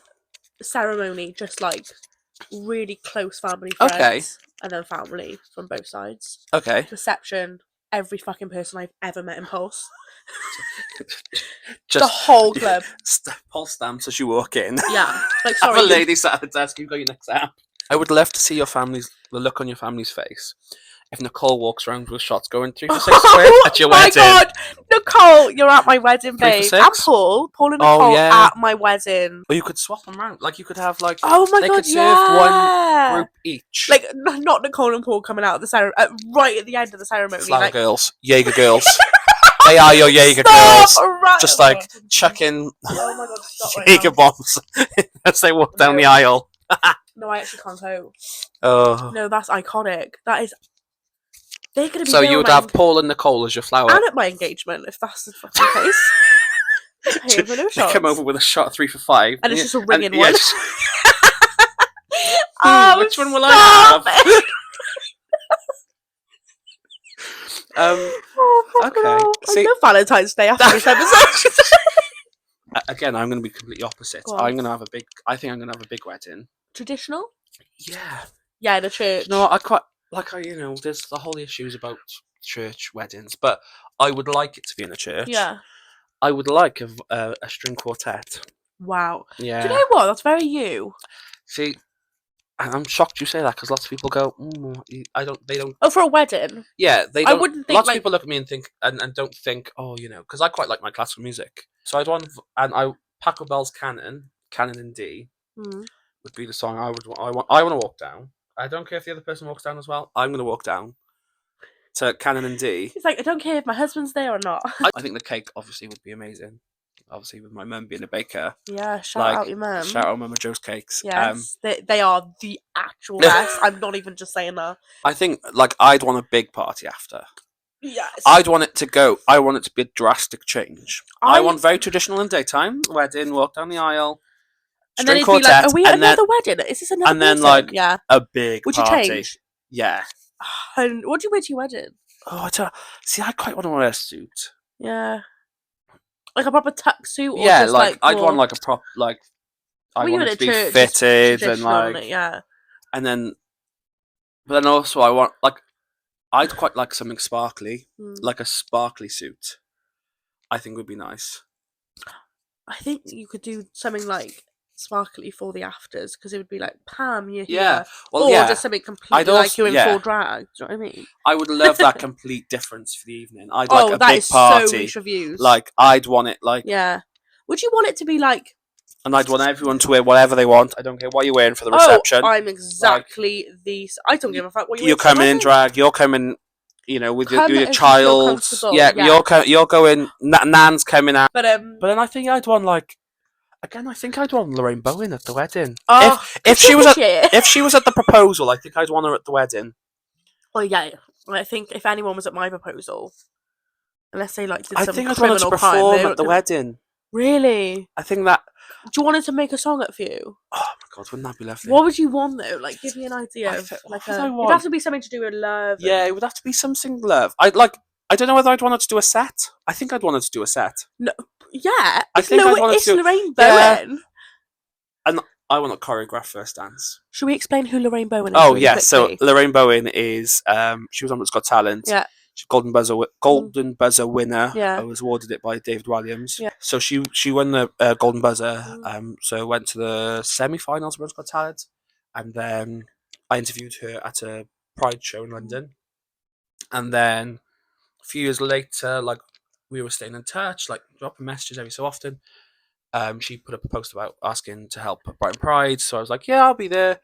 ceremony, just like really close family friends. Okay. And then family from both sides. Okay. Reception, every fucking person I've ever met in Pulse. Just the whole club. Pulse stamps as you walk in. Yeah. Like, sorry. Have a lady sat at the desk, you've got your next app. I would love to see the look on your family's face if Nicole walks around with shots going 3 for 6 quid at your wedding. Oh my god, Nicole, you're at my wedding, babe. And Paul and Nicole at my wedding. Or you could swap them around. Like you could have like they could serve one group each. Like not Nicole and Paul coming out of the ceremony right at the end of the ceremony. Flower like... girls, Jaeger girls. They are your Jaeger girls. Right. Just like chucking Jaeger bombs as they walk down the aisle. No, I actually can't cope. Oh. No, that's iconic. That is. They're gonna be. So you would have Paul and Nicole as your flower. And at my engagement, if that's the fucking case. Pay for no shots. They come over with a shot 3 for 5. And it's just a ringing one. Which one will I have? Okay. See, I love Valentine's Day after this episode. Again, I'm going to be completely opposite. I'm going to have I think I'm going to have a big wedding. Traditional? Yeah. Yeah, in a church. No, I quite there's the whole issues about church weddings, but I would like it to be in a church. Yeah. I would like a string quartet. Wow. Yeah. Do you know what? That's very you. See, and I'm shocked you say that because lots of people go, they don't. Oh, for a wedding? Yeah, they don't. I wouldn't think. Lots of people look at me and think, and don't think, because I quite like my classical music. So I'd want, Paco Bell's Canon in D, would be the song I want to walk down. I don't care if the other person walks down as well. I'm going to walk down to Canon in D. It's like, I don't care if my husband's there or not. I think the cake obviously would be amazing. Obviously, with my mum being a baker. Yeah, shout out your mum. Shout out Mama Joe's Cakes. Yes, they are the actual best. I'm not even just saying that. I think, I'd want a big party after. Yes. I want it to be a drastic change. I want very traditional in daytime. Wedding, walk down the aisle. And then it'd be like, are we at another wedding? Is this another wedding? Yeah. A big Would party. you change? Yeah. And what do you wear to your wedding? Oh, I don't... See, I quite want to wear a suit. Yeah. Like a proper tuck suit? Or yeah, just I'd want a prop, I want it to be fitted and yeah. And then, but then also I want, I'd quite like something sparkly, like a sparkly suit. I think would be nice. I think you could do something like sparkly for the afters, because it would be like, Pam, you're Yeah. here. Well, Or yeah. just something completely like you're in full drag. Do you know what I mean? I would love that complete difference for the evening. I'd Oh, like a that big is party. so Rhys reviews. Like, I'd want it like. Yeah. Would you want it to be like? And I'd want everyone to wear whatever they want. I don't care what you're wearing for the reception. I'm exactly the. I don't give a fuck what you're coming in drag. You're coming, you know, with your as child. you feel comfortable, You're going. Nan's coming out. But then I think I'd want like. Again, I think I'd want Lorraine Bowen at the wedding. Oh, if she was at the proposal, I think I'd want her at the wedding. Oh yeah, I think if anyone was at my proposal, unless they like did I some think I'd want her to perform at the wedding. Really? I think that. Do you want her to make a song up for you? Oh my god, wouldn't that be lovely? What would you want though? Like, give me an idea. It'd have to be something to do with love. Yeah, it would have to be something love. I don't know whether I'd want her to do a set. I think I'd want her to do a set. No, yeah. I think I'd want her to do Lorraine Bowen. And I want to choreograph first dance. Should we explain who Lorraine Bowen is? Oh yeah, so Lorraine Bowen is she was on What's Got Talent. Yeah. She's Golden Buzzer winner. Yeah. I was awarded it by David Williams. Yeah. So she won the Golden Buzzer. So went to the semi-finals of What's Got Talent, and then I interviewed her at a Pride show in London, and then a few years later, like we were staying in touch, like dropping messages every so often. She put up a post about asking to help at Brighton Pride, so I was like, yeah, I'll be there.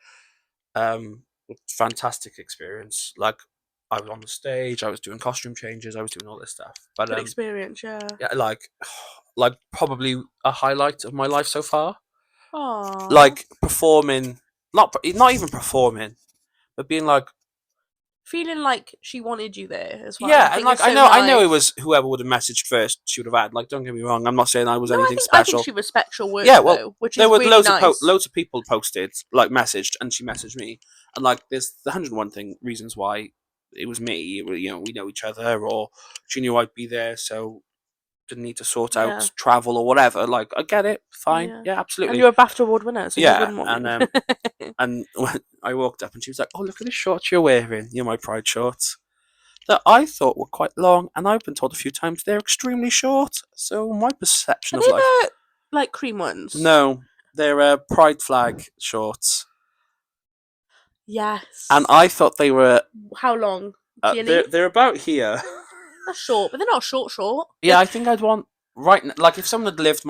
Fantastic experience. Like, I was on the stage, I was doing costume changes, I was doing all this stuff. But good experience, yeah. Yeah, like probably a highlight of my life so far. Aww. Like performing, not even performing, but being like. Feeling like she wanted you there as well. Yeah, and like I know it was whoever would have messaged first. She would have had. Like, don't get me wrong. I'm not saying I was anything special. I think she respects your work. Yeah, well, which there is were really loads nice. of loads of people posted, like messaged, and she messaged me, and like there's the 101 reasons why it was me. You know, we know each other, or she knew I'd be there, so didn't need to sort out travel or whatever. Like, I get it, fine, yeah, absolutely. And you're a BAFTA award winner, so you wouldn't want me. And when I walked up, and she was like, "Oh, look at the shorts you're wearing. You're my Pride shorts." That I thought were quite long, and I've been told a few times they're extremely short. So my perception of life, the, like cream ones. No, they're Pride flag shorts. Yes. And I thought they were. How long? They're about here. That's short, but they're not short. Yeah, I think I'd want like if someone had lived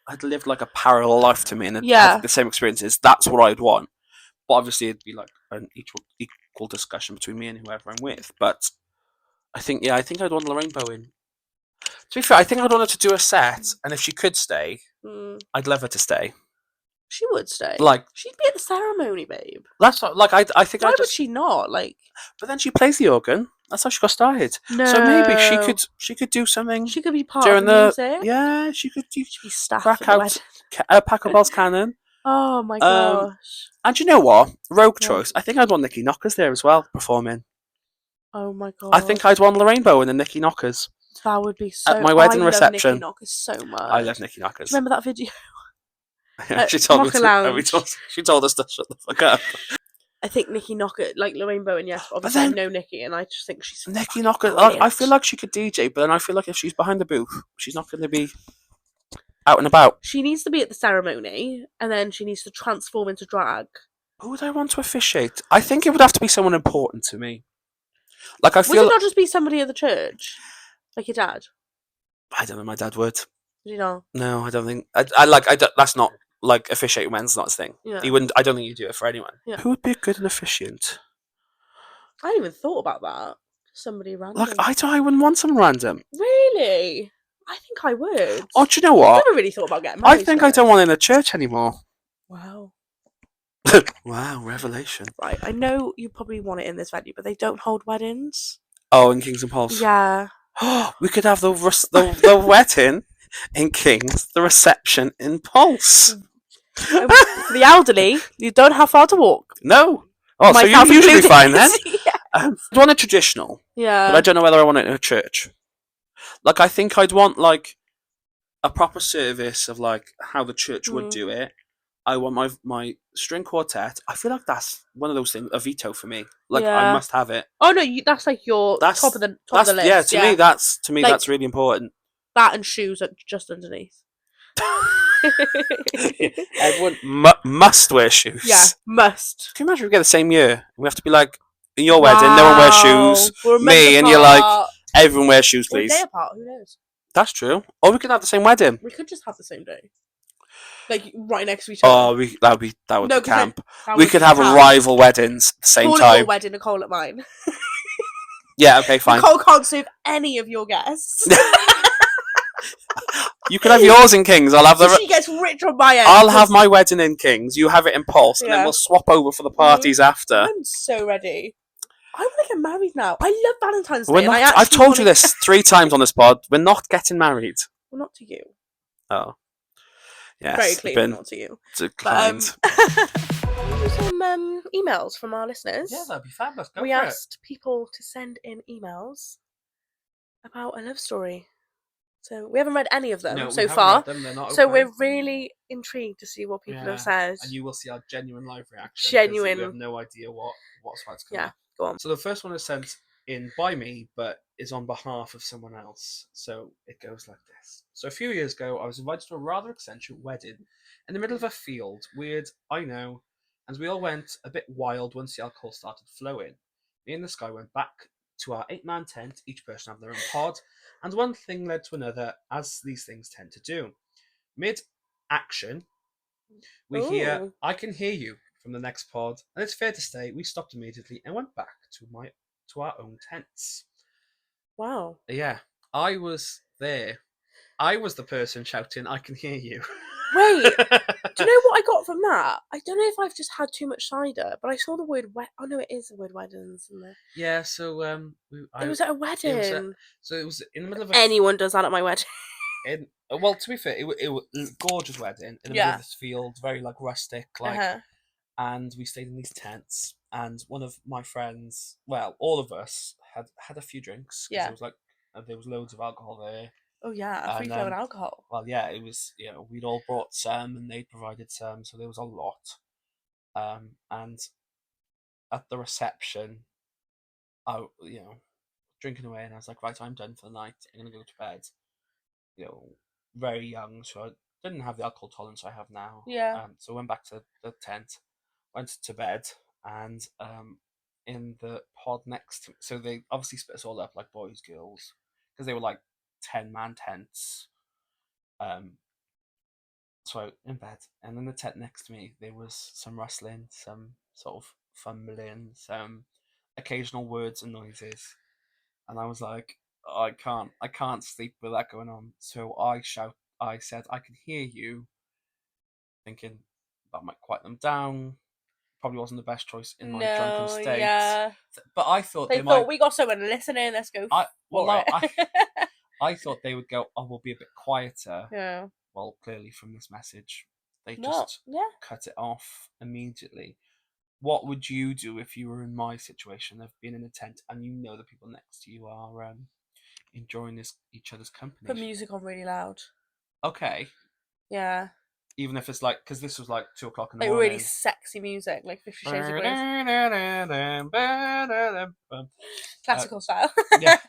I'd lived like a parallel life to me and had the same experiences. That's what I'd want. But obviously, it'd be like an equal discussion between me and whoever I'm with. But I think I'd want Lorraine Bowen. To be fair, I think I'd want her to do a set, and if she could stay, I'd love her to stay. She would stay. Like, she'd be at the ceremony, babe. That's what, like I think. Why would she not? Like, but then she plays the organ. That's how she got started. No. So maybe she could do something. She could be part of the music. Yeah, she could. She'd be staff. Crack out Packer Bell's Cannon. Oh my gosh. And you know what? Rogue choice. I think I'd want Nikki Knockers there as well, performing. Oh my god. I think I'd want Lorraine Bowen and Nikki Knockers. That would be so. At my wedding reception. I love Nikki Knockers so much. I love Nikki Knockers. Do you remember that video? She told us to shut the fuck up. I think Nikki Knocker, like Lorraine Bowen, yes. Obviously, I know Nikki, and I just think she's Nikki Knocker. I feel like she could DJ, but then I feel like if she's behind the booth, she's not going to be out and about. She needs to be at the ceremony, and then she needs to transform into drag. Who would I want to officiate? I think it would have to be someone important to me. Like, I feel. Would it not just be somebody at the church, like your dad? I don't know. My dad would. Did you know? No, I don't think. I don't, that's not like officiating men's not his thing. Yeah. He wouldn't. I don't think he'd do it for anyone. Yeah. Who would be a good officiant? I hadn't even thought about that. Somebody random. Like, I wouldn't want someone random. Really? I think I would. Oh, do you know what? I've never really thought about getting married. I think I don't want it in a church anymore. Wow. Wow, revelation. Right, I know you probably want it in this venue, but they don't hold weddings. Oh, in Kings and Pulse. Yeah. We could have the wedding in Kings, the reception in Pulse. For the elderly, you don't have far to walk. No. Oh, so you're usually fine then. Yes. I want a traditional. Yeah. But I don't know whether I want it in a church. Like, I think I'd want, like, a proper service of, like, how the church would do it. I want my string quartet. I feel like that's one of those things, a veto for me. Like, I must have it. Oh no, that's like your top of the list. Yeah, to me that's really important. That and shoes are just underneath. Everyone must wear shoes. Yeah, must. Can you imagine if we get the same year? We have to be like, in your wedding, no one wears shoes. We're a month Me, and you're like, everyone wears shoes, or a please. day apart, who knows? That's true. Or we could have the same wedding. We could just have the same day. Like, right next to each other. Oh, that would be camp. We could have camp. rival weddings at the same Call time. it your wedding, Nicole at mine. Yeah, okay, fine. Nicole can't serve any of your guests. You can have yours in Kings. I'll have she gets rich on my end. I'll have my wedding in Kings. You have it in Pulse, and then we'll swap over for the parties after. I'm so ready. I want to get married now. I love Valentine's Day. I've told you this 3 times on this pod. We're not getting married. Well, not to you. Oh. Yes. Very clearly not to you. Declined. But, some emails from our listeners. Yeah, that'd be fabulous. We asked people to send in emails about a love story. So we haven't read any of them so far. So we're really intrigued to see what people have said. And you will see our genuine live reaction. Genuine. We have no idea what's about to come. Yeah, go on. So the first one is sent in by me, but is on behalf of someone else. So it goes like this. So a few years ago, I was invited to a rather eccentric wedding in the middle of a field. Weird, I know. And we all went a bit wild once the alcohol started flowing. Me and this guy went back to our 8-man tent, each person had their own pod, and one thing led to another, as these things tend to do. Mid-action, we hear, "I can hear you," from the next pod, and it's fair to say we stopped immediately and went back to our own tents. Wow. Yeah, I was there. I was the person shouting, "I can hear you." Wait, do you know what I got from that? I don't know if I've just had too much cider, but I saw the word wet. Oh no, it is the word weddings, isn't it? Yeah, so it was at a wedding. It was in the middle of anyone does that at my wedding. Well, to be fair, it was a gorgeous wedding in the middle of this field, very like rustic, and we stayed in these tents. And one of my friends, well, all of us had a few drinks. Yeah, it was like there was loads of alcohol there. Oh yeah, free flowing alcohol. Well, yeah, it was. We'd all brought some, and they provided some, so there was a lot. And at the reception, I drinking away, and I was like, right, I'm done for the night. I'm gonna go to bed. Very young, so I didn't have the alcohol tolerance I have now. Yeah. So I went back to the tent, went to bed, and in the pod next to me, so they obviously split us all up like boys, girls, because they were like 10-man tents. So in bed, and in the tent next to me, there was some rustling, some sort of fumbling, some occasional words and noises, and I was like, I can't sleep with that going on. So I said, "I can hear you," thinking that might quiet them down. Probably wasn't the best choice in my drunken state. Yeah. But I thought they thought we got someone listening. Let's go. I thought they would go, "Oh, we'll be a bit quieter." Yeah. Well, clearly from this message, they just cut it off immediately. What would you do if you were in my situation of being in a tent and the people next to you are enjoying each other's company? Put music on really loud. Okay. Yeah. Even if it's like, because this was like 2 o'clock in the morning. Really sexy music, like 50 Shades of Grey. Classical style. Yeah.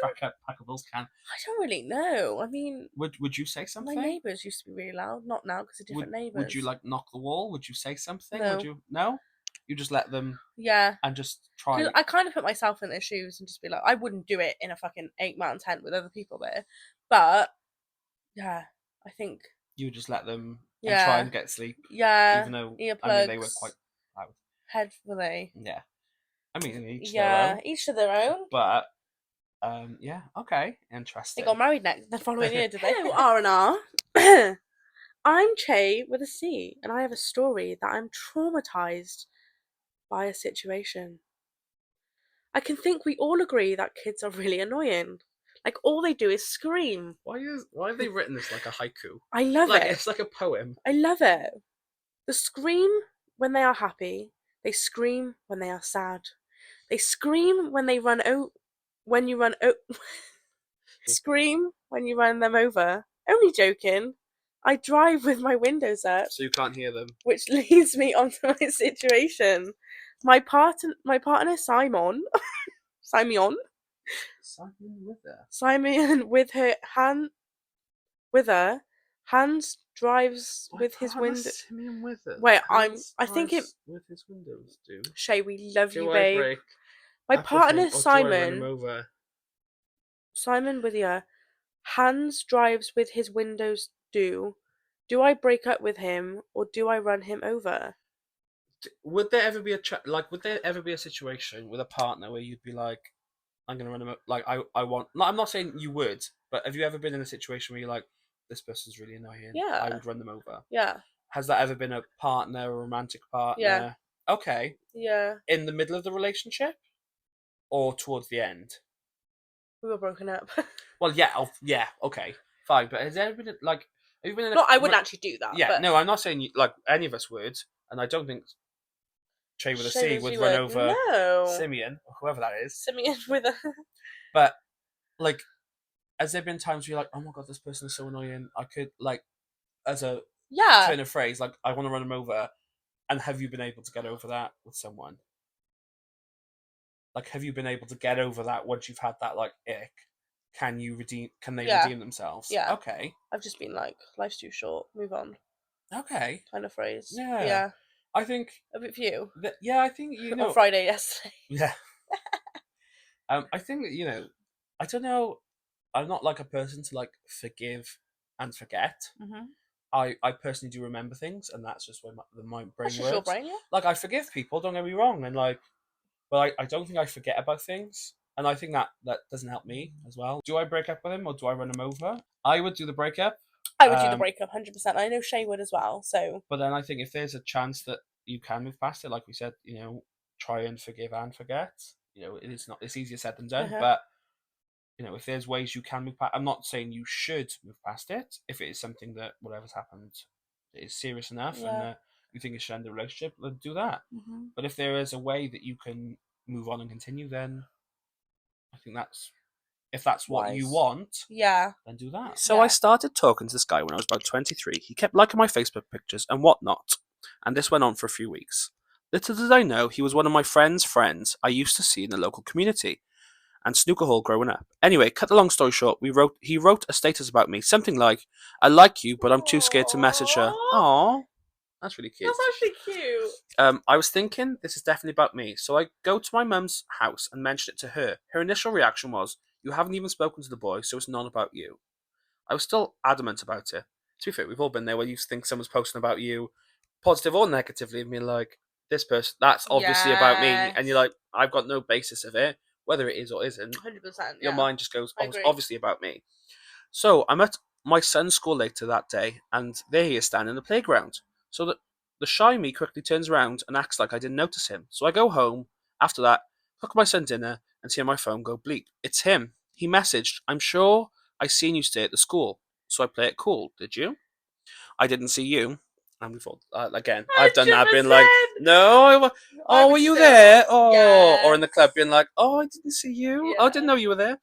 Crack a Bill's can. I don't really know. I mean, would you say something? My neighbours used to be really loud. Not now because of different neighbours. Would you like knock the wall? Would you say something? No. Would you? No. You just let them. Yeah. And just try. I kind of put myself in their shoes and just be like, I wouldn't do it in a fucking 8-man tent with other people there, but yeah, I think you would just let them and try and get sleep. Yeah. Even though earplugs. They were quite loud. Head were they? Yeah. I mean, each to their own. But yeah, okay, interesting. They got married the following year, did they? Hello, R&R. I'm Che with a C, and I have a story that I'm traumatized by a situation. I can think we all agree that kids are really annoying. Like, all they do is scream. Why have they written this like a haiku? I love it. It's like a poem. I love it. They scream when they are happy. They scream when they are sad. They scream when they run scream when you run them over. Only joking. I drive with my windows up. So you can't hear them. Which leads me onto my situation. My partner Simon Simon with her Hans drives with his window. Simeon with it. Wait, Hans I think it. drives with his windows do. Shay, we love Do you, I babe. break My up with him, partner's or do I run him Simon. over? Simon with you. Hans drives with his windows do. Do I break up with him or do I run him over? Would there ever be would there ever be a situation with a partner where you'd be like, I'm gonna run him like I want. No, I'm not saying you would, but have you ever been in a situation where you're like, this person's really annoying? Yeah. I would run them over. Yeah. Has that ever been a partner, a romantic partner? Yeah. Okay. Yeah. In the middle of the relationship, or towards the end? We were broken up. Well, yeah, okay, fine. But has there ever been like, have you been in a? No, I wouldn't actually do that. Yeah, but no, I'm not saying like any of us would, and I don't think Shay with a C would run over Simeon or whoever that is. Simeon with a. But like, has there been times where you're like, oh my god, this person is so annoying? I could like, as a turn of phrase, like I want to run them over, and have you been able to get over that with someone? Like, have you been able to get over that once you've had that like ick? Can they redeem themselves? Yeah. Okay. I've just been like, life's too short. Move on. Okay. Kind of phrase. Yeah. Yeah. I think a bit for you. I think on Friday yesterday. Yeah. I think that I don't know. I'm not like a person to like forgive and forget. Mm-hmm. I personally do remember things, and that's just where my brain That's just works. your brain, yeah. Like I forgive people. Don't get me wrong, and like, but I don't think I forget about things, and I think that doesn't help me as well. Do I break up with him or do I run him over? I would do the breakup. I would do the breakup 100%. I know Shay would as well. So, but then I think if there's a chance that you can move past it, like we said, try and forgive and forget. It's easier said than done, but if there's ways you can move past, I'm not saying you should move past it. If it is something that whatever's happened is serious enough and you think it should end the relationship, then do that. Mm-hmm. But if there is a way that you can move on and continue, then I think if that's what you want, then do that. So I started talking to this guy when I was about 23. He kept liking my Facebook pictures and whatnot, and this went on for a few weeks. Little did I know he was one of my friend's friends I used to see in the local community and snooker hall growing up. Anyway, cut the long story short, he wrote a status about me, something like, I like you, but I'm too scared to message her. Aww. That's really cute. That's actually cute. I was thinking this is definitely about me, so I go to my mum's house and mention it to her. Her initial reaction was, you haven't even spoken to the boy, so it's not about you. I was still adamant about it. To be fair, we've all been there where you think someone's posting about you, positive or negatively, and being like, this person, that's obviously about me, and you're like, I've got no basis of it, whether it is or isn't. 100%. Your mind just goes, obviously about me. So I'm at my son's school later that day, and there he is standing in the playground. So the shy me quickly turns around and acts like I didn't notice him. So I go home. After that, cook my son dinner and see my phone go bleep. It's him. He messaged, I'm sure I seen you stay at the school. So I play it cool. Did you? I didn't see you. And we thought, again, I've done that, been like, no, were you there? Oh, yes. Or in the club being like, oh, I didn't see you. Yeah. Oh, I didn't know you were there.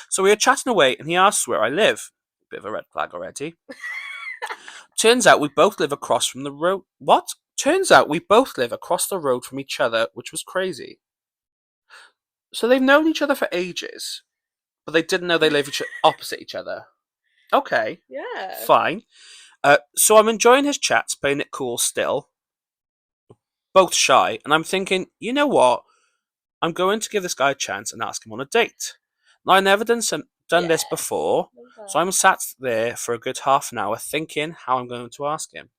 So we were chatting away and he asks where I live. Bit of a red flag already. Turns out we both live across from the road. What? Turns out we both live across the road from each other, which was crazy. So they've known each other for ages, but they didn't know they live opposite each other. Okay. Yeah. Fine. So I'm enjoying his chats, playing it cool still. Both shy, and I'm thinking, you know what? I'm going to give this guy a chance and ask him on a date. Now, I've never done this before, so I'm sat there for a good half an hour thinking how I'm going to ask him.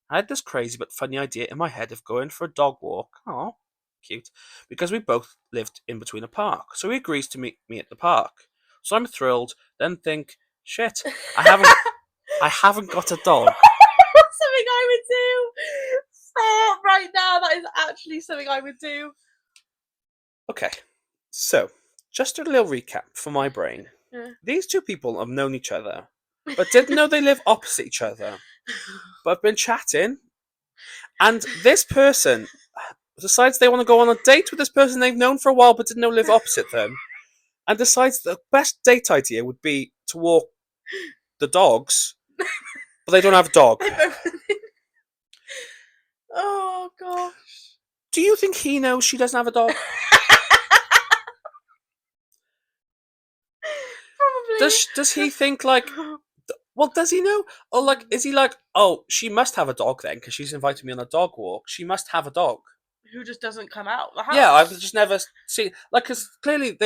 I had this crazy but funny idea in my head of going for a dog walk. Oh, cute. Because we both lived in between a park, so he agrees to meet me at the park. So I'm thrilled, then think, shit, I haven't got a dog. Something I would do. Stop right now. That is actually something I would do. Okay, so just a little recap for my brain. Yeah. These two people have known each other, but didn't know they live opposite each other, but have been chatting. And this person decides they want to go on a date with this person they've known for a while, but didn't know live opposite them, and decides the best date idea would be to walk the dogs, but they don't have a dog. Oh, gosh. Do you think he knows she doesn't have a dog? Probably. does he think like? Well, does he know? Or like, is he like, oh, she must have a dog then because she's invited me on a dog walk. She must have a dog. Who just doesn't come out the house? Yeah, I've just never seen like because clearly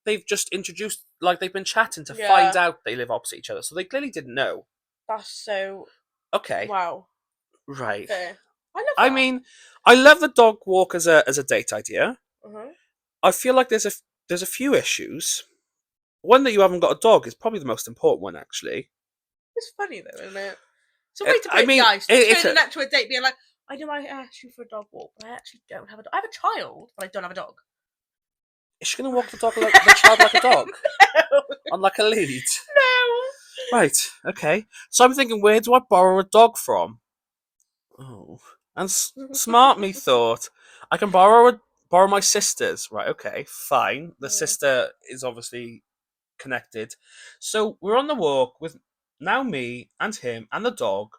they've just introduced like they've been chatting to find out they live opposite each other, so they clearly didn't know. That's so Okay, wow. right. Fair. I love I that. mean, I love the dog walk as a date idea. Uh-huh. I feel like there's a few issues. One that you haven't got a dog is probably the most important one, actually. It's funny though, isn't it? It's a way to I break mean, the ice. it's Turning that to a date, being like, I know I asked you for a dog walk, but I actually don't have a dog. I have a child, but I don't have a dog. is she going to walk the child like a dog? No. On like a lead? No. Right, okay. So I'm thinking, where do I borrow a dog from? Oh. And smart me thought, I can borrow my sister's. Right, okay, fine. The sister is obviously connected. So we're on the walk with now me and him and the dog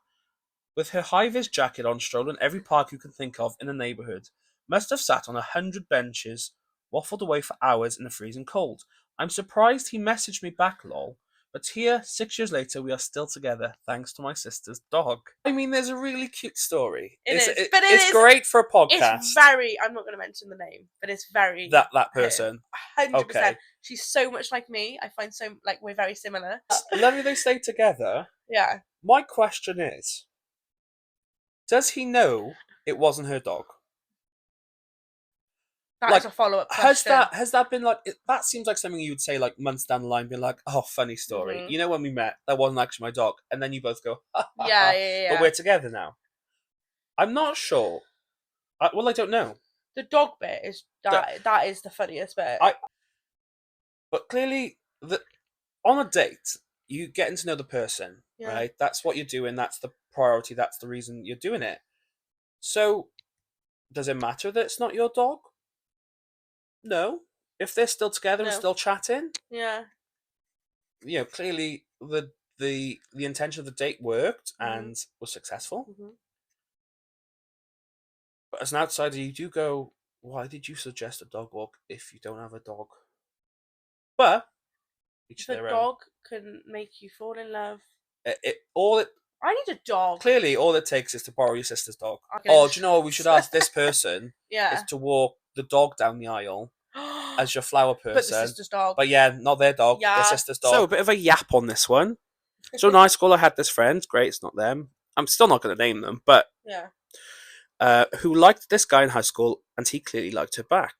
with her high-vis jacket on, strolling every park you can think of in the neighbourhood. Must have sat on 100 benches, waffled away for hours in the freezing cold. I'm surprised he messaged me back, lol. But here, 6 years later, we are still together, thanks to my sister's dog. I mean, there's a really cute story. It's great for a podcast. It's very. I'm not going to mention the name, but it's very that person. 100%. Okay. She's so much like me. I find so like we're very similar. Lovely they stay together. Yeah. My question is, does he know it wasn't her dog? That's a follow-up question. Has that been like that seems like something you would say like months down the line, being like, oh, funny story. Mhm. You know when we met, that wasn't actually my dog, and then you both go, Yeah. but we're together now. I'm not sure. I don't know. The dog bit is that is the funniest bit. But clearly, on a date, you getting to know the person, right? That's what you're doing. That's the priority. That's the reason you're doing it. So, does it matter that it's not your dog? No. If they're still together and still chatting, yeah. you know, clearly the intention of the date worked and was successful. But as an outsider, you do go, why did you suggest a dog walk if you don't have a dog? But each the their dog can make you fall in love. own. I need a dog. Clearly, all it takes is to borrow your sister's dog. Oh, do you know what we should ask this person? Is to walk the dog down the aisle as your flower person. But the sister's dog. But yeah, not their dog, their sister's dog. So a bit of a yap on this one. So in high school, I had this friend. Great, it's not them. I'm still not going to name them, but who liked this guy in high school, and he clearly liked her back.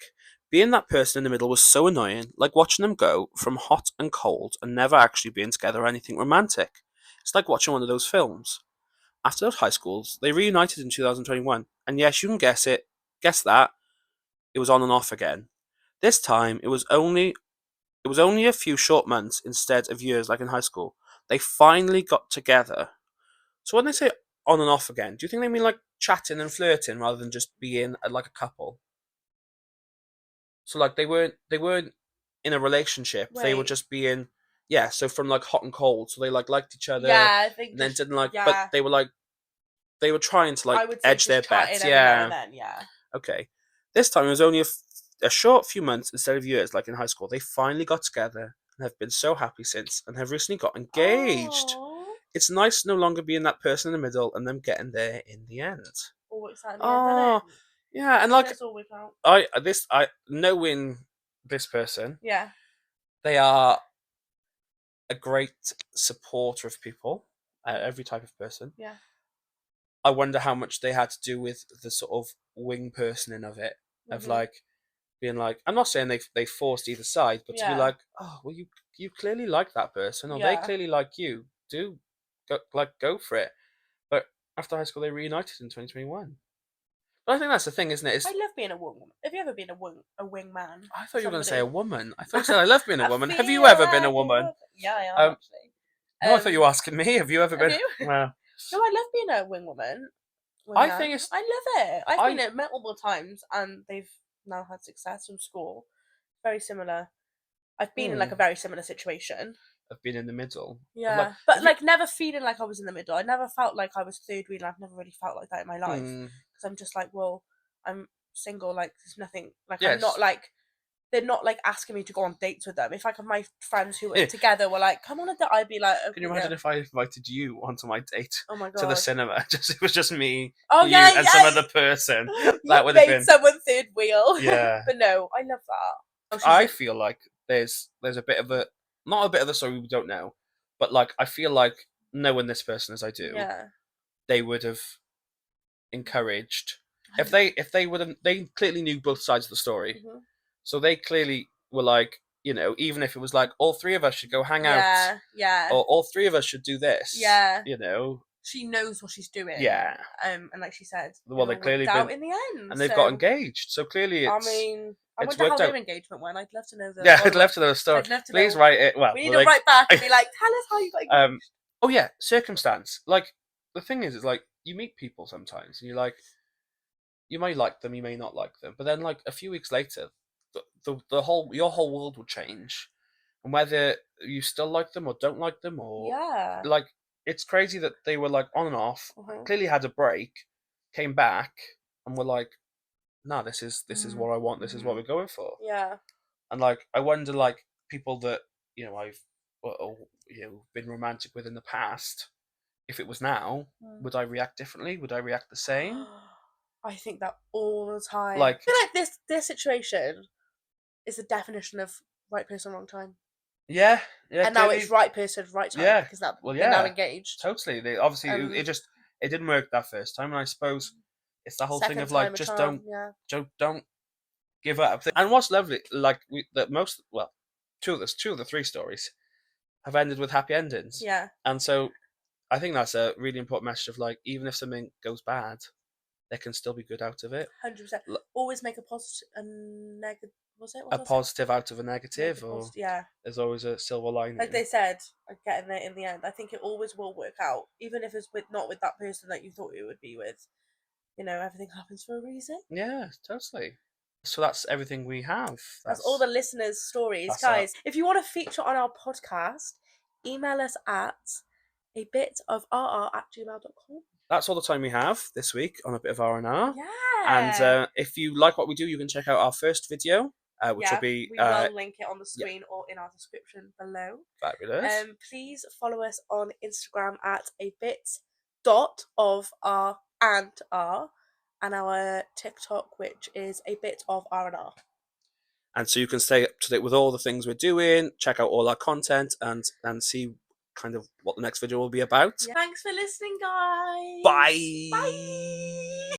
Being that person in the middle was so annoying, like watching them go from hot and cold and never actually being together or anything romantic. It's like watching one of those films. After those high schools, they reunited in 2021, and yes, you can guess that, it was on and off again. This time, it was only a few short months instead of years like in high school. They finally got together. So when they say on and off again, do you think they mean like chatting and flirting rather than just being like a couple? So like they weren't in a relationship. Wait. They were just being so from like hot and cold. So they like liked each other. Yeah, I think. And then didn't like, but they were trying to like edge their bets. Yeah. Okay. This time it was only a short few months instead of years, like in high school. They finally got together and have been so happy since, and have recently got engaged. Aww. It's nice no longer being that person in the middle and them getting there in the end. Oh, it's at the end, isn't it? Yeah, and like that's all we count. I knowing this person, they are a great supporter of people, every type of person. Yeah. I wonder how much they had to do with the sort of wing personing of it, of like being like, I'm not saying they forced either side, but to be like, oh well, you clearly like that person, or they clearly like you. Do go for it. But after high school, they reunited in 2021. But I think that's the thing, isn't it? I love being a woman. Have you ever been a wingman? I thought you were going to say a woman. I thought you said I love being a woman. Have you ever been a woman? Yeah, I am actually. No, I thought you were asking me. Have you ever been? Well, no, I love being a wing woman. I think it's. I love it. I've been it multiple times, and they've now had success from school. Very similar. I've been in like a very similar situation. I've been in the middle. Yeah, but like never feeling like I was in the middle. I never felt like I was third wheel. I've never really felt like that in my life because I'm just like, well, I'm single. Like there's nothing. Like I'm not like they're not like asking me to go on dates with them. If like my friends who were together were like, come on a date, I'd be like, okay. Can you imagine if I invited you onto my date Oh my God. to the cinema? It was just me, oh, you, yeah, and some other person. That would have been someone third wheel. Yeah. But no, I love that. I feel like there's a bit of a, not a bit of the story we don't know, but like I feel like knowing this person as I do, they would have encouraged if they would have, they clearly knew both sides of the story, so they clearly were like, you know, even if it was like all three of us should go hang out, or all three of us should do this, you know, she knows what she's doing, and like she said, well, they clearly out in the end, and they've got engaged, so clearly it's, I mean, I it's wonder how worked out. their engagement went. I'd love to know I'd love to know the story. Please write it. Well, we need to write back and be like, tell us how you got engaged. Oh yeah, circumstance. Like the thing is like you meet people sometimes, and you're like, you may like them, you may not like them, but then like a few weeks later, your whole world will change, and whether you still like them or don't like them, or like it's crazy that they were like on and off, clearly had a break, came back, and were like, no, this is what I want, this is what we're going for. And like I wonder, like people that you know I've been romantic with in the past, if it was now, would I react differently? Would I react the same? I think that all the time. Like, I feel like this situation is the definition of right person, wrong time. Yeah. And now it's right person, right time. Because they're now engaged. Totally. They obviously it didn't work that first time, and I suppose it's the whole thing of like just don't give up. And what's lovely, like two of the three stories have ended with happy endings. Yeah. And so I think that's a really important message of like, even if something goes bad, there can still be good out of it. 100%. Always make a positive and negative. Was it? A positive out of a negative, or yeah. There's always a silver lining. Like they said, getting there in the end. I think it always will work out, even if it's not with that person that you thought it would be with. You know, everything happens for a reason. Yeah, totally. So that's everything we have. That's all the listeners' stories, guys. If you want to feature on our podcast, email us at abitofrr@gmail.com. That's all the time we have this week on A Bit of R&R. Yeah. And if you like what we do, you can check out our first video, which will be... we will link it on the screen or in our description below. Fabulous. Please follow us on Instagram at abit.of_r&r, and our TikTok, which is a bit of R&R. And so you can stay up to date with all the things we're doing, check out all our content, and see kind of what the next video will be about. Thanks for listening, guys. Bye. Bye.